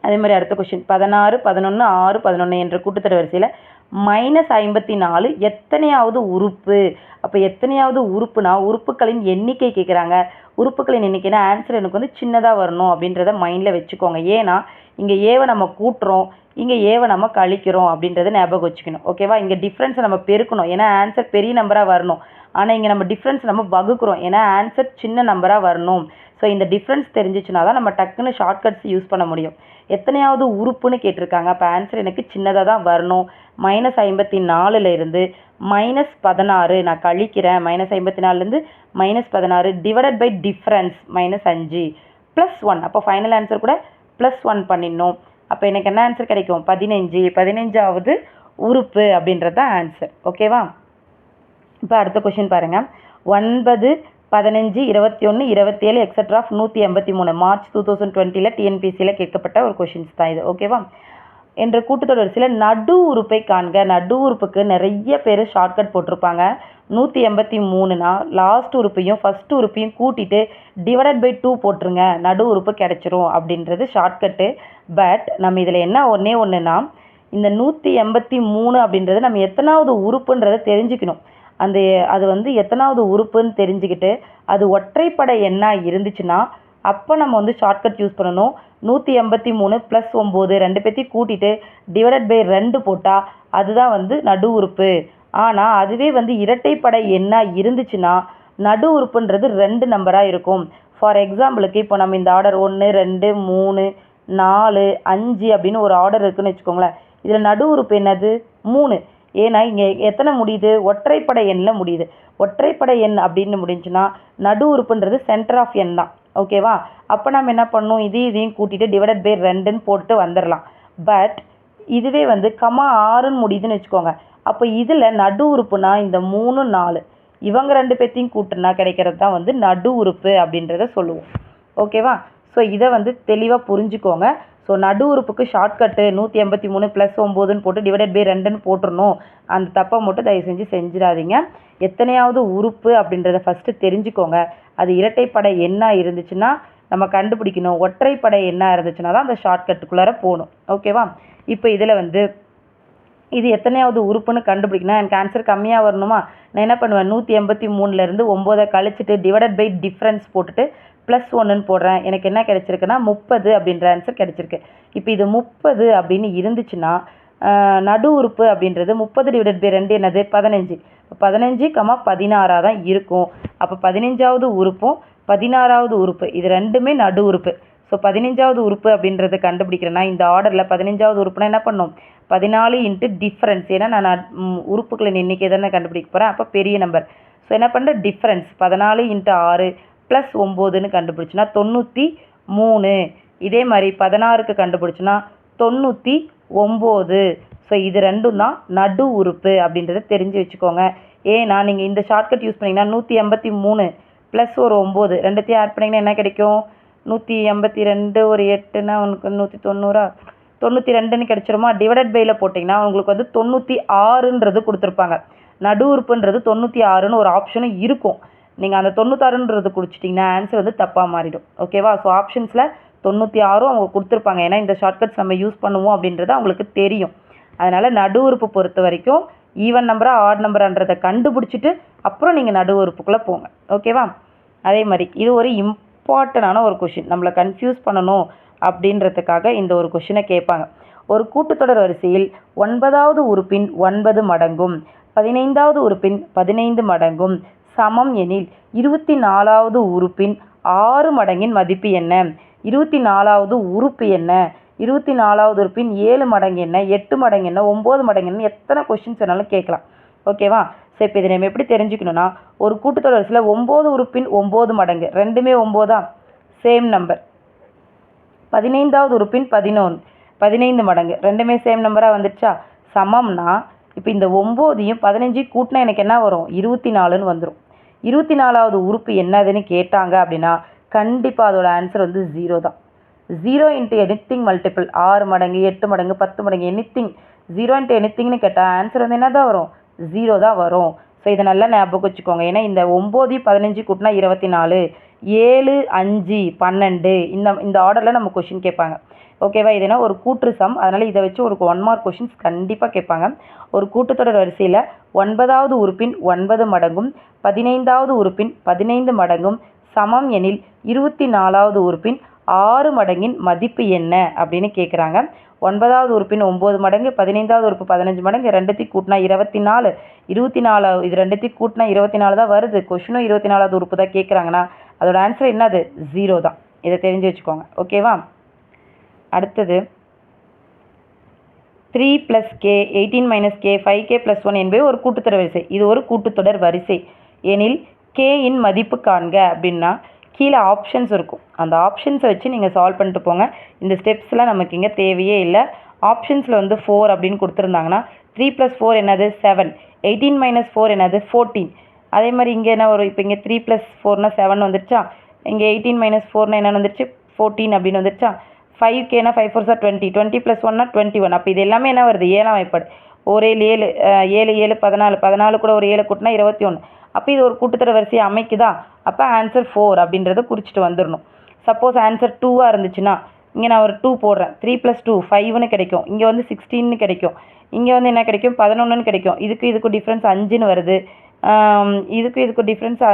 அதே மாதிரி அடுத்த கொஸ்டின் 16 11 6 11 என்ற கூட்டுத்தொடர் வரிசையில் -54 எத்தனையாவது உறுப்பு? அப்போ எத்தனையாவது உறுப்புனா உறுப்புகளின் எண்ணிக்கை கேட்குறாங்க. உறுப்புகளின் எண்ணிக்கைனா ஆன்சர் எனக்கு வந்து சின்னதாக வரணும் அப்படின்றத மைண்டில் வச்சுக்கோங்க. ஏன்னா இங்கே ஏவை நம்ம கூட்டுறோம், இங்கே ஏவை நம்ம கழிக்கிறோம் அப்படின்றத ஞாபகம் வச்சுக்கணும். ஓகேவா? இங்கே டிஃப்ரென்ஸை நம்ம பெருக்கணும், ஏன்னா ஆன்சர் பெரிய நம்பராக வரணும். ஆனால் இங்கே நம்ம டிஃப்ரென்ஸ் நம்ம வகுக்கிறோம், ஏன்னா ஆன்சர் சின்ன நம்பராக வரணும். ஸோ இந்த டிஃப்ரென்ஸ் தெரிஞ்சிச்சுனா தான் நம்ம டக்குன்னு ஷார்ட்கட்ஸ் யூஸ் பண்ண முடியும். எத்தனையாவது உறுப்புன்னு கேட்டிருக்காங்க, அப்போ ஆன்சர் எனக்கு சின்னதாக தான் வரணும். -54 -16 நான் கழிக்கிறேன். -54 -16 டிவைடட் பை டிஃப்ரென்ஸ் -5 +1. அப்போ ஃபைனல் ஆன்சர் கூட +1 பண்ணிடணும். அப்போ எனக்கு என்ன ஆன்சர் கிடைக்கும்? 15. 15வது உறுப்பு அப்படின்றது தான் ஆன்சர். ஓகேவா? இப்போ அடுத்த கொஷின் பாருங்கள். 9, 15, 21, 27 எக்ஸட்ரா 183 மார்ச் 2020 டிஎன்பிசியில் கேட்கப்பட்ட ஒரு கொஷின்ஸ் தான் இது. ஓகேவா? என்ற கூட்டுத்தொடர் சில நடு உறுப்பை காண்க. நடு உறுப்புக்கு நிறைய பேர் ஷார்ட்கட் போட்டிருப்பாங்க. 183னா லாஸ்ட் உறுப்பையும் ஃபஸ்ட் உறுப்பையும் கூட்டிட்டு டிவைடட் பை 2 போட்டுருங்க, நடு உறுப்பு கிடைச்சிரும் அப்படின்றது ஷார்ட்கட்டு. பட் நம்ம இதில் என்ன ஒன்றுனா இந்த 183 அப்படின்றது நம்ம எத்தனாவது உறுப்புன்றதை தெரிஞ்சுக்கணும். அது வந்து எத்தனாவது உறுப்புன்னு தெரிஞ்சுக்கிட்டு அது ஒற்றைப்படை எண்ணாக இருந்துச்சுன்னா அப்போ நம்ம வந்து ஷார்ட்கட் யூஸ் பண்ணணும். 183 + 9 ரெண்டு பேர்த்தையும் கூட்டிட்டு டிவைடட் பை 2 போட்டால் அதுதான் வந்து நடு உறுப்பு. ஆனால் அதுவே வந்து இரட்டைப்படை எண்ணாக இருந்துச்சுன்னா நடு உறுப்புன்றது 2 நம்பராக இருக்கும். ஃபார் எக்ஸாம்பிளுக்கு இப்போ நம்ம இந்த ஆர்டர் 1, 2, 3, 4, 5 அப்படின்னு ஒரு ஆர்டர் இருக்குன்னு வச்சுக்கோங்களேன். இதில் நடு உறுப்பு என்னது? 3. ஏன்னா இங்கே எத்தனை முடியுது? ஒற்றைப்படை எண்ணில் முடியுது. ஒற்றைப்படை எண் அப்படின்னு முடிஞ்சுன்னா நடு உறுப்புன்றது சென்டர் ஆஃப் எண் தான். ஓகேவா? அப்போ நம்ம என்ன பண்ணணும்? இதையும் கூட்டிட்டு டிவைடட் பை 2ன்னு போட்டு வந்துடலாம். பட் இதுவே வந்து 6ன்னு முடியுதுன்னு வச்சுக்கோங்க. அப்போ இதில் நடு உறுப்புனா இந்த 3, 4 இவங்க ரெண்டு பேர்த்தையும் கூட்டுனா கிடைக்கிறது தான் வந்து நடு உறுப்பு அப்படின்றத சொல்லுவோம். ஓகேவா? ஸோ இதை வந்து தெளிவாக புரிஞ்சுக்கோங்க. ஸோ நடு உறுப்புக்கு ஷார்ட்கட்டு 183 + 9ன்னு போட்டு டிவைடட் பை 2ன்னு போட்டுடணும். அந்த தப்பை மட்டும் தயவு செஞ்சிடாதீங்க. எத்தனையாவது உறுப்பு அப்படின்றத ஃபஸ்ட்டு தெரிஞ்சுக்கோங்க. அது இரட்டைப்படை எண்ணாக இருந்துச்சுன்னா நம்ம கண்டுபிடிக்கணும். ஒற்றைப்படை எண்ணாக இருந்துச்சுன்னா தான் அந்த ஷார்ட்கட்டுக்குள்ளார போகணும். ஓகேவா? இப்போ இதில் வந்து இது எத்தனையாவது உறுப்புன்னு கண்டுபிடிக்கணும். எனக்கு ஆன்சர் கம்மியாக வரணுமா? நான் என்ன பண்ணுவேன்? 183லேருந்து 9 கழிச்சிட்டு டிவைடட் பை டிஃப்ரென்ஸ் போட்டுட்டு +1ன்னு போடுறேன். எனக்கு என்ன கிடைச்சிருக்குன்னா 30 அப்படின்ற ஆன்சர் கிடைச்சிருக்கு. இப்போ இது 30 அப்படின்னு இருந்துச்சுன்னா நடு உறுப்பு அப்படின்றது 30 டிவைடட் பை 2 என்னது? 15. 15, 16 தான் இருக்கும். அப்போ 15வது உறுப்பும் 16வது உறுப்பு இது ரெண்டுமே நடு உறுப்பு. ஸோ 15வது உறுப்பு அப்படின்றத கண்டுபிடிக்கிறேன்னா இந்த ஆர்டரில் 15வது உறுப்புனா என்ன பண்ணும்? 14 × டிஃப்ரென்ஸ். ஏன்னா நான் உறுப்புகளின் எண்ணிக்கை தானே கண்டுபிடிக்க போகிறேன். அப்போ பெரிய நம்பர். ஸோ என்ன பண்ணுறேன்? டிஃப்ரென்ஸ் 14 × 6 + 9ன்னு கண்டுபிடிச்சுன்னா 93. இதே மாதிரி 16க்கு கண்டுபிடிச்சுன்னா 99. ஸோ இது ரெண்டும் தான் நடு உறுப்பு அப்படின்றத தெரிஞ்சு வச்சுக்கோங்க. ஏன்னா நீங்கள் இந்த ஷார்ட்கட் யூஸ் பண்ணிங்கன்னா 183 + ஒரு 9 ரெண்டுத்தையும் ஆட் பண்ணிங்கன்னா என்ன கிடைக்கும்? 182 ஒரு 8னா உனக்கு 190 92ன்னு கிடைச்சிருமா? டிவைடட் பையில் போட்டிங்கன்னா உங்களுக்கு வந்து 96ன்றது கொடுத்துருப்பாங்க. நடு உறுப்புன்றது 96ன்னு ஒரு ஆப்ஷனும் இருக்கும். நீங்கள் அந்த 96ன்றது குடிச்சிட்டிங்கன்னா ஆன்சர் வந்து தப்பாக மாறிடும். ஓகேவா? ஸோ ஆப்ஷன்ஸில் 96 அவங்க கொடுத்துருப்பாங்க. ஏன்னா இந்த ஷார்ட்கட்ஸ் நம்ம யூஸ் பண்ணுவோம் அப்படின்றது அவங்களுக்கு தெரியும். அதனால் நடு உறுப்பு பொறுத்த வரைக்கும் ஈவன் நம்பரா ஆட் நம்பரான்றதை கண்டுபிடிச்சிட்டு அப்புறம் நீங்கள் நடு உறுப்புக்குள்ளே போங்க. ஓகேவா? அதே மாதிரி இது ஒரு இம்பார்ட்டண்டான ஒரு கொஷின். நம்மளை கன்ஃபியூஸ் பண்ணணும் அப்படின்றதுக்காக இந்த ஒரு கொஷினை கேட்பாங்க. ஒரு கூட்டுத்தொடர் வரிசையில் 9வது உறுப்பின் 9 மடங்கும் 15வது உறுப்பின் 15 மடங்கும் சமம் எனில் 24வது உறுப்பின் 6 மடங்கின் மதிப்பு என்ன? 24வது உறுப்பு என்ன? 24வது உறுப்பின் 7 மடங்கு என்ன? 8 மடங்கு என்ன? 9 மடங்கு என்ன? எத்தனை கொஷின்ஸ் வேணாலும் கேட்கலாம். ஓகேவா? ஸோ இப்போ இதை நம்ம எப்படி தெரிஞ்சுக்கணும்னா ஒரு கூட்டுத்தொடர் வரிசையில் 9 உறுப்பின் 9 மடங்கு ரெண்டுமே 9 சேம் நம்பர். 15வது உறுப்பின் 15 மடங்கு ரெண்டுமே சேம் நம்பராக வந்துடுச்சா? சமம்னா இப்போ இந்த 9ஐயும் 15ஐயும் கூட்டினா எனக்கு என்ன வரும்? 24ன்னு வந்துடும். 24வது உறுப்பு என்னதுன்னு கேட்டாங்க அப்படின்னா கண்டிப்பாக அதோட ஆன்சர் வந்து 0 தான். 0 × எனித்திங் மல்டிபிள் 6 மடங்கு 8 மடங்கு 10 மடங்கு எனித்திங் 0 × எனித்திங்னு கேட்டால் ஆன்சர் வந்து என்ன தான் வரும்? 0 தான் வரும். ஸோ இதை நல்லா ஞாபகம் வச்சுக்கோங்க. ஏன்னா இந்த 9ஐயும் 15 கூட்டினா 24, 7, 5, 12 இந்த ஆர்டரில் நம்ம கொஷின் கேட்பாங்க. ஓகேவா? இதுனா ஒரு கூற்று சம். அதனால் இதை வச்சு ஒரு 1 மார்க் கொஷின்ஸ் கண்டிப்பாக கேட்பாங்க. ஒரு கூட்டுத்தொடர் வரிசையில் 9வது உறுப்பின் 9 மடங்கும் 15வது உறுப்பின் 15 மடங்கும் சமம் எனில் 24வது உறுப்பின் 6 மடங்கின் மதிப்பு என்ன அப்படின்னு கேட்குறாங்க. 9வது உறுப்பின் 9 மடங்கு, 15வது உறுப்பு 15 மடங்கு, ரெண்டுத்தையும் கூட்டினா 24, 24 இது ரெண்டுத்தையும் கூட்டினா 24 தான் வருது. கொஷினும் 24வது உறுப்பு தான் கேட்குறாங்கன்னா அதோட ஆன்சர் என்னது? 0 தான். இதை தெரிஞ்சு வச்சுக்கோங்க. ஓகேவா? அடுத்தது 3 + k 18 - k 5k + 1 என்பது ஒரு கூட்டுத்தொடர் வரிசை. இது ஒரு கூட்டுத்தொடர் வரிசை எனில் k இன் மதிப்பு காண்க அப்படின்னா கீழே ஆப்ஷன்ஸ் இருக்கும். அந்த ஆப்ஷன்ஸை வச்சு நீங்கள் சால்வ் பண்ணிட்டு போங்க. இந்த ஸ்டெப்ஸ்லாம் நமக்கு இங்கே தேவையே இல்லை. ஆப்ஷன்ஸில் வந்து 4 அப்படின்னு கொடுத்துருந்தாங்கன்னா 3 + 4 என்னது? 7. 18 - 4 என்னது? 14. அதே மாதிரி இங்கே என்ன வரும்? இப்போ இங்கே 3 + 4னா 7 வந்துருச்சா? இங்கே 18 - 4னா என்ன வந்துருச்சு? 14 அப்படின்னு வந்துருச்சா? 5kனா 5 4s are 20. 20 + 1னா 21. அப்போ இது எல்லாமே என்ன வருது? 7ஆம் வாய்ப்பாடு. ஒரு 7 7 7 14 14 கூட ஒரு 7 கூட்டினா 21. அப்போ இது ஒரு கூட்டுத்தொடர் வரிசையை அமைக்குதா? அப்போ ஆன்சர் 4 அப்படின்றத குறிச்சிட்டு வந்துடணும். சப்போஸ் ஆன்சர் 2ஆக இருந்துச்சுன்னா இங்கே நான் ஒரு 2 போடுறேன். 3 + 2 5ன்னு கிடைக்கும். இங்கே வந்து 16ன்னு கிடைக்கும். இங்கே வந்து என்ன கிடைக்கும்? 11ன்னு கிடைக்கும். இதுக்கு டிஃப்ரென்ஸ் 5ன்னு வருது. இதுக்கு டிஃப்ரென்ஸ்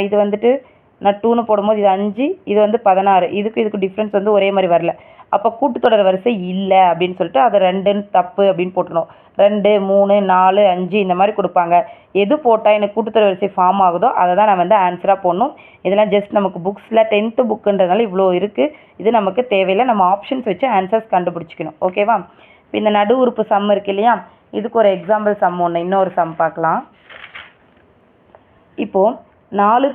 இது வந்துட்டு நான் 2ன்னு போடும்போது இது 5, இது வந்து 16. இதுக்கு டிஃப்ரென்ஸ் வந்து ஒரே மாதிரி வரல. அப்போ கூட்டுத்தொடர் வரிசை இல்லை அப்படின்னு சொல்லிட்டு அதை 2ன்னு தப்பு அப்படின்னு போட்டணும். 2 3 4 5 இந்த மாதிரி கொடுப்பாங்க. எது போட்டால் எனக்கு கூட்டுத்தொடர் வரிசை ஃபார்ம் ஆகுதோ அதை தான் நான் வந்து ஆன்சராக போடணும். இதெல்லாம் ஜஸ்ட் நமக்கு புக்ஸில் 10th புக்குன்றதுனால இவ்வளோ இருக்குது. இது நமக்கு தேவையில்லை. நம்ம ஆப்ஷன்ஸ் வச்சு ஆன்சர்ஸ் கண்டுபிடிச்சிக்கணும். ஓகேவா? இப்போ இந்த நடு உறுப்பு சம் இருக்கு இல்லையா? இதுக்கு ஒரு எக்ஸாம்பிள் சம் ஒன்று, இன்னொரு சம் பார்க்கலாம். இப்போது 4,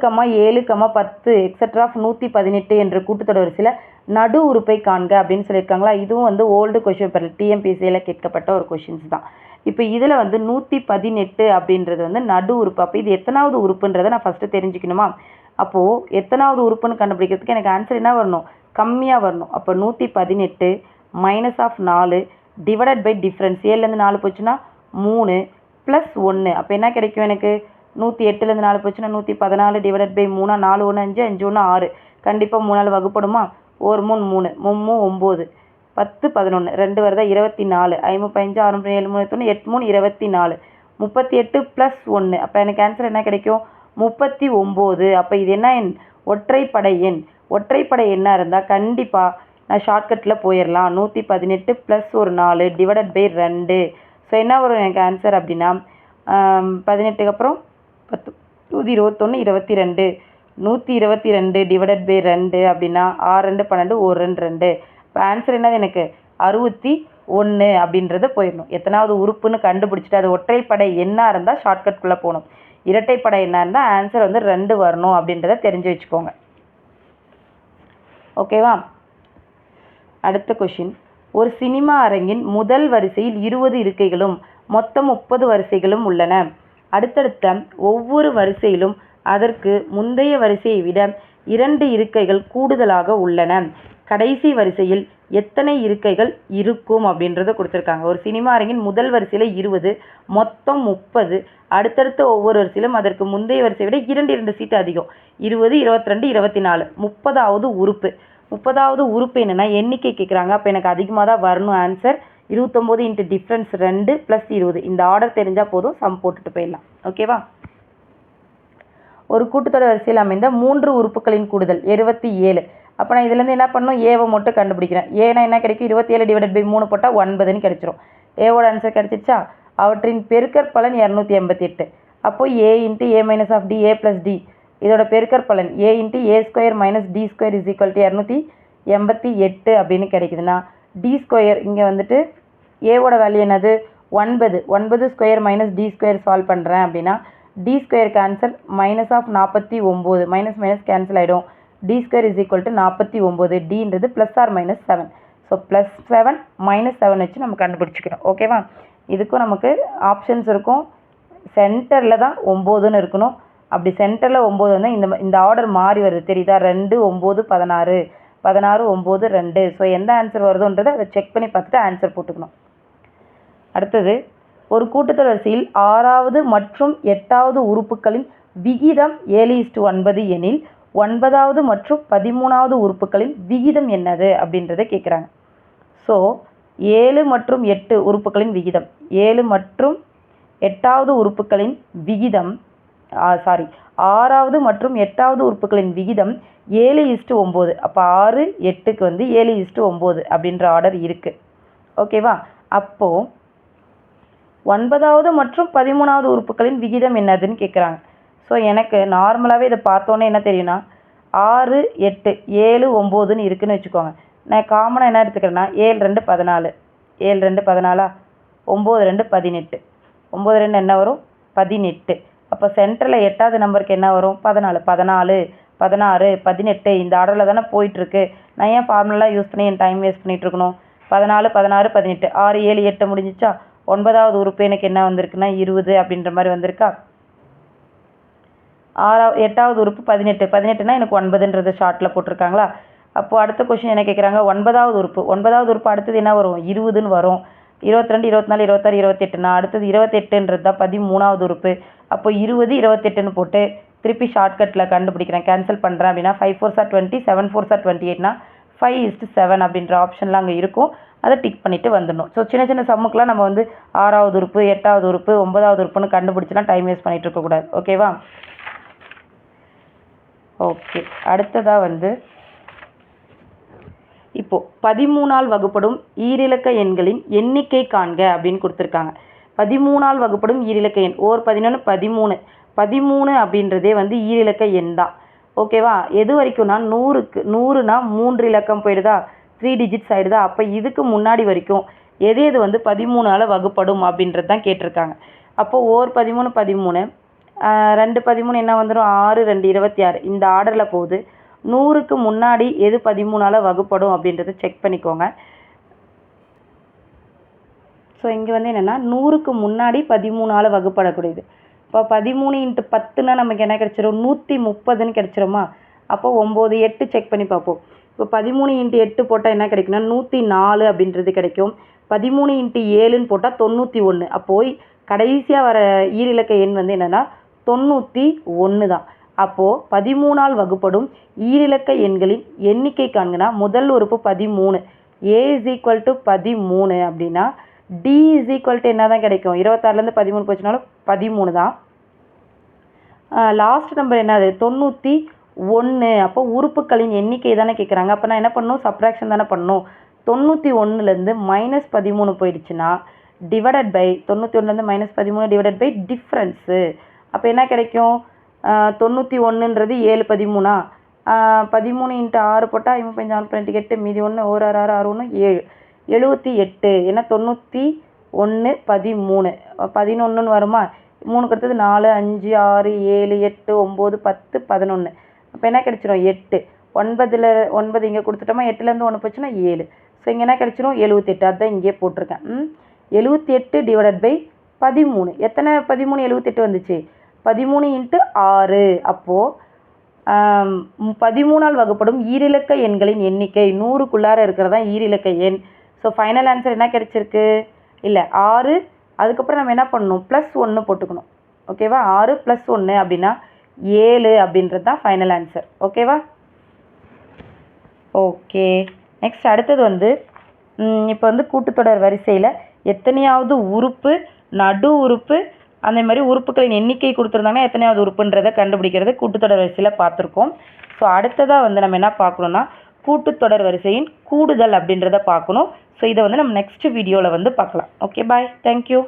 7, 10 எக்ஸட்ரா 118 என்ற கூட்டுத்தொடர் வரிசையில் நடு உறுப்பை காண்க அப்படின்னு சொல்லியிருக்காங்களா? இதுவும் வந்து ஓல்டு கொஷின் பேப்பர் டிஎம்பிசியில் கேட்கப்பட்ட ஒரு கொஷின்ஸ் தான். இப்போ இதில் வந்து 118 அப்படின்றது வந்து நடு உறுப்பு. அப்போ இது எத்தனாவது உறுப்புன்றதை நான் ஃபஸ்ட்டு தெரிஞ்சுக்கணுமா? அப்போது எத்தனாவது உறுப்புன்னு கண்டுபிடிக்கிறதுக்கு எனக்கு ஆன்சர் என்ன வரணும்? கம்மியாக வரணும். அப்போ 118 -4 டிவைடட் பை டிஃப்ரென்ஸ். 7லேருந்து 4 போச்சுன்னா 3 + 1. அப்போ என்ன கிடைக்கும் எனக்கு? 108லேருந்து 4 போச்சுன்னா 114 டிவைடட் பை 3. 4 1 5 5 1 6. கண்டிப்பாக 3ஆல் வகுப்படுமா? 1 3 3 3 9 10 11 2 வருதா? 24. 5 5 6 7 3 8 3 24. 38 + 1. அப்போ எனக்கு ஆன்சர் என்ன கிடைக்கும்? 39. அப்போ இது என்ன எண்? ஒற்றைப்படை எண். ஒற்றைப்படை எண்ணாக இருந்தால் கண்டிப்பாக நான் ஷார்ட்கட்டில் போயிடலாம். 118 + ஒரு 4 டிவைடட் பை 2. ஸோ என்ன வரும் எனக்கு ஆன்சர் அப்படின்னா 18க்கு அப்புறம் 10 121 22. 122 டிவைடட் பை 2 அப்படின்னா 6 2 12 1 2 2. இப்போ ஆன்சர் என்னது எனக்கு? 61 அப்படின்றத போயிடணும். எத்தனாவது உறுப்புன்னு கண்டுபிடிச்சிட்டு அது ஒற்றைப்படை எண்ணாக இருந்தால் ஷார்ட்கட்குள்ளே போகணும். இரட்டைப்படை எண்ணாக இருந்தால் ஆன்சர் வந்து 2 வரணும் அப்படின்றத தெரிஞ்சு வச்சுக்கோங்க. ஓகேவா? அடுத்த கொஷின். ஒரு சினிமா அரங்கின் முதல் வரிசையில் 20 இருக்கைகளும் மொத்தம் 30 வரிசைகளும் உள்ளன. அடுத்தடுத்த ஒவ்வொரு வரிசையிலும் அதற்கு முந்தைய வரிசையை விட 2 இருக்கைகள் கூடுதலாக உள்ளன. கடைசி வரிசையில் எத்தனை இருக்கைகள் இருக்கும் அப்படின்றத கொடுத்துருக்காங்க. ஒரு சினிமா அரங்கின் முதல் வரிசையில் 20, மொத்தம் 30. அடுத்தடுத்த ஒவ்வொரு வரிசையிலும் அதற்கு முந்தைய வரிசையை விட 2 சீட்டு அதிகம். 20 22 24. 30வது உறுப்பு. 30வது உறுப்பு என்னென்னா எண்ணிக்கை கேட்குறாங்க. அப்போ எனக்கு அதிகமாக தான் வரணும் ஆன்சர். 29 into difference 2 + 20. இந்த ஆர்டர் தெரிஞ்சால் போதும், சம் போட்டுட்டு போயிடலாம். ஓகேவா? ஒரு கூட்டுத்தொடர் வரிசையில் அமைந்த 3 உறுப்புகளின் கூடுதல் 27. அப்போ நான் இதுலேருந்து என்ன பண்ணணும்? ஏவை மட்டும் கண்டுபிடிக்கிறேன். ஏன்னா என்ன கிடைக்கும்? 27 டிவைடட் பை 3 போட்டால் 9ன்னு கிடைச்சிரும். ஏவோட ஆன்சர் கிடைச்சிச்சா? அவற்றின் பெருக்கற்பலன் 288. அப்போது a × a - of d a + d இதோட பெருக்கற்பலன் a × a² - d² = 288 அப்படின்னு கிடைக்குதுன்னா d² இங்கே வந்துட்டு ஏவோட வேல்யூ என்னது? 9. 9² - d² சால்வ் பண்ணுறேன் அப்படின்னா d²க்கு ஆன்சர் -49. மைனஸ் மைனஸ் கேன்சல் ஆகிடும். d² = 49. dன்றது +or -7. ஸோ +7 -7 வச்சு நம்ம கண்டுபிடிச்சிக்கணும். ஓகேவா? இதுக்கும் நமக்கு ஆப்ஷன்ஸ் இருக்கும். சென்டரில் தான் 9ன்னு இருக்கணும். அப்படி சென்டரில் 9 வந்தால் இந்த ஆர்டர் மாறி வருது தெரியுதா? 2 9 16 16 9 2. ஸோ எந்த ஆன்சர் வருதுன்றதை அதை செக் பண்ணி பார்த்துட்டு ஆன்சர் போட்டுக்கணும். அடுத்தது, ஒரு கூட்டுத்தொடர் வரிசையில் 6வது மற்றும் 8வது உறுப்புகளின் விகிதம் 7:9 எனில் 9வது மற்றும் 13வது உறுப்புகளின் விகிதம் என்னது அப்படின்றத கேட்குறாங்க. ஸோ 7 மற்றும் 8 உறுப்புகளின் விகிதம் 7 மற்றும் 8வது உறுப்புகளின் விகிதம் 6வது மற்றும் 8வது உறுப்புகளின் விகிதம் 7:9. அப்போ 6 8க்கு வந்து 7:9 அப்படின்ற ஆர்டர் இருக்குது. ஓகேவா? அப்போது 9வது மற்றும் 13வது உறுப்புகளின் விகிதம் என்னதுன்னு கேட்குறாங்க. ஸோ எனக்கு நார்மலாகவே இதை பார்த்தோன்னே என்ன தெரியும்னா 6 8 7 9ன்னு இருக்குதுன்னு வச்சுக்கோங்க. நான் காமனாக என்ன எடுத்துக்கிறேன்னா 7 2 14 7 2 14 9 2 18 9 2 என்ன வரும் 18. அப்போ சென்டரில் 8வது நம்பருக்கு என்ன வரும் 14 14 16 18 இந்த ஆர்டரில் தானே போயிட்டுருக்கு. நான் ஏன் ஃபார்முலா யூஸ் பண்ணி என் டைம் வேஸ்ட் பண்ணிகிட்ருக்கணும்? 14 16 18 6 7 8 முடிஞ்சிச்சா? 9வது உறுப்பு எனக்கு என்ன வந்திருக்குன்னா 20 அப்படின்ற மாதிரி வந்திருக்கா? 8வது உறுப்பு 18 18னா எனக்கு 9ன்றது ஷார்ட்டில் போட்டிருக்காங்களா? அப்போது அடுத்த கொஷின் என்ன கேட்குறாங்க 9வது உறுப்பு அடுத்தது என்ன வரும் 20ன்னு வரும். 22 24 26 28 அடுத்தது 28ன்றது தான் 13வது உறுப்பு. அப்போ 20 28ன்னு போட்டு திருப்பி ஷார்ட்கட்டில் கண்டுபிடிக்கிறேன், கேன்சல் பண்ணுறேன் அப்படின்னா 5 4s are 20 7 4s are 28னா 5:7 அப்படின்ற ஆப்ஷன்லாம் அங்கே இருக்கும். அதை டிக் பண்ணிவிட்டு வந்துடணும். ஸோ சின்ன சின்ன சம்முக்கெலாம் நம்ம வந்து 6வது உறுப்பு 8வது உறுப்பு 9வது உறுப்புன்னு கண்டுபிடிச்சலாம் டைம் வேஸ்ட் பண்ணிகிட்டு இருக்கக்கூடாது. ஓகேவா? ஓகே, அடுத்ததாக வந்து இப்போது 13ஆல் வகுப்படும் ஈரிலக்க எண்களின் எண்ணிக்கை காண்க அப்படின்னு கொடுத்துருக்காங்க. 13ஆல் வகுப்படும் ஈரிலக்க எண் 11 13 13 அப்படின்றதே வந்து ஈரிலக்க எண் தான். ஓகேவா? எது வரைக்கும்னா 100னா 3 இலக்கம் போயிடுதா, 3 டிஜிட்ஸ் ஆகிடுதா. அப்போ இதுக்கு முன்னாடி வரைக்கும் எது வந்து 13ஆல் வகுப்படும் அப்படின்றது தான் கேட்டிருக்காங்க. அப்போது 13 13 2 13 என்ன வந்துடும் 6 2 26 இந்த ஆர்டரில் போகுது. 100க்கு முன்னாடி எது 13ஆல் வகுப்படும் அப்படின்றத செக் பண்ணிக்கோங்க. ஸோ இங்கே வந்து என்னென்னா 100க்கு முன்னாடி 13ஆல் வகுப்படக்கூடியது. இப்போ 13 × 10னா நமக்கு என்ன கிடச்சிரும் 130ன்னு கிடச்சிருமா? அப்போ 9 8 செக் பண்ணி பார்ப்போம். இப்போ 13 × 8 போட்டால் என்ன கிடைக்குன்னா 104 அப்படின்றது கிடைக்கும். 13 × 7ன்னு போட்டால் 91. அப்போது கடைசியாக வர ஈரிலக்க எண் வந்து என்னென்னா 91 தான். அப்போது 13ஆல் வகுப்படும் ஈரிலக்க எண்களின் எண்ணிக்கை காண்கனா முதல் உறுப்பு 13 a = 13 அப்படின்னா d = என்ன தான் கிடைக்கும் 26லேருந்து 13 போச்சுனாலும் 13 தான். லாஸ்ட் நம்பர் என்னது 91. அப்போ உறுப்புகளின் எண்ணிக்கை தானே கேட்குறாங்க. அப்போ நான் என்ன பண்ணணும் சப்ராக்ஷன் தானே பண்ணணும். 91லேருந்து -13 போயிடுச்சுன்னா டிவைடட் பை 91லேருந்து -13 டிவைடட் பை டிஃப்ரென்ஸு. அப்போ என்ன கிடைக்கும் 91ன்றது 7 13 13 × 6 போட்டால் 55 28 மீதி 1 1 6 6 1 7 78. ஏன்னா 91 13 11ன்னு வருமா? 3க்கு அடுத்தது 4 5 6 7 8 9 10 11. அப்போ என்ன கிடைச்சிரும் 8. 9 இங்கே கொடுத்துட்டோமா 8லேருந்து 1 போச்சுன்னா 7. ஸோ இங்கே என்ன கிடைச்சிரும் 78. அதுதான் இங்கே போட்டிருக்கேன். 78 டிவைடட் பை 13. எத்தனை 13 78 வந்துச்சு 13 × 6. அப்போது 13ஆல் வகுப்படும் ஈரிலக்க எண்களின் எண்ணிக்கை 100க்குள்ளார இருக்கிறதா ஈரிலக்க எண். ஸோ ஃபைனல் ஆன்சர் என்ன கிடைச்சிருக்கு இல்லை 6. அதுக்கப்புறம் நம்ம என்ன பண்ணணும் +1 போட்டுக்கணும். ஓகேவா? 6 + 1 அப்படின்னா 7 அப்படின்றது தான் ஃபைனல் ஆன்சர். ஓகேவா? ஓகே, நெக்ஸ்ட் அடுத்தது வந்து இப்போ வந்து கூட்டுத்தொடர் வரிசையில் எத்தனையாவது உறுப்பு நடு உறுப்பு அந்த மாதிரி உறுப்புகளின் எண்ணிக்கை கொடுத்துருந்தாங்கன்னா எத்தனையாவது உறுப்புன்றதை கண்டுபிடிக்கிறது கூட்டுத்தொடர் வரிசையில் பார்த்துருக்கோம். ஸோ அடுத்ததாக வந்து நம்ம என்ன பார்க்கணுன்னா கூட்டுத்தொடர் வரிசையின் கூடுதல் அப்படின்றத பார்க்கணும். ஸோ இதை வந்து நம்ம நெக்ஸ்ட் வீடியோவில் வந்து பார்க்கலாம். ஓகே, பாய், தேங்க்யூ.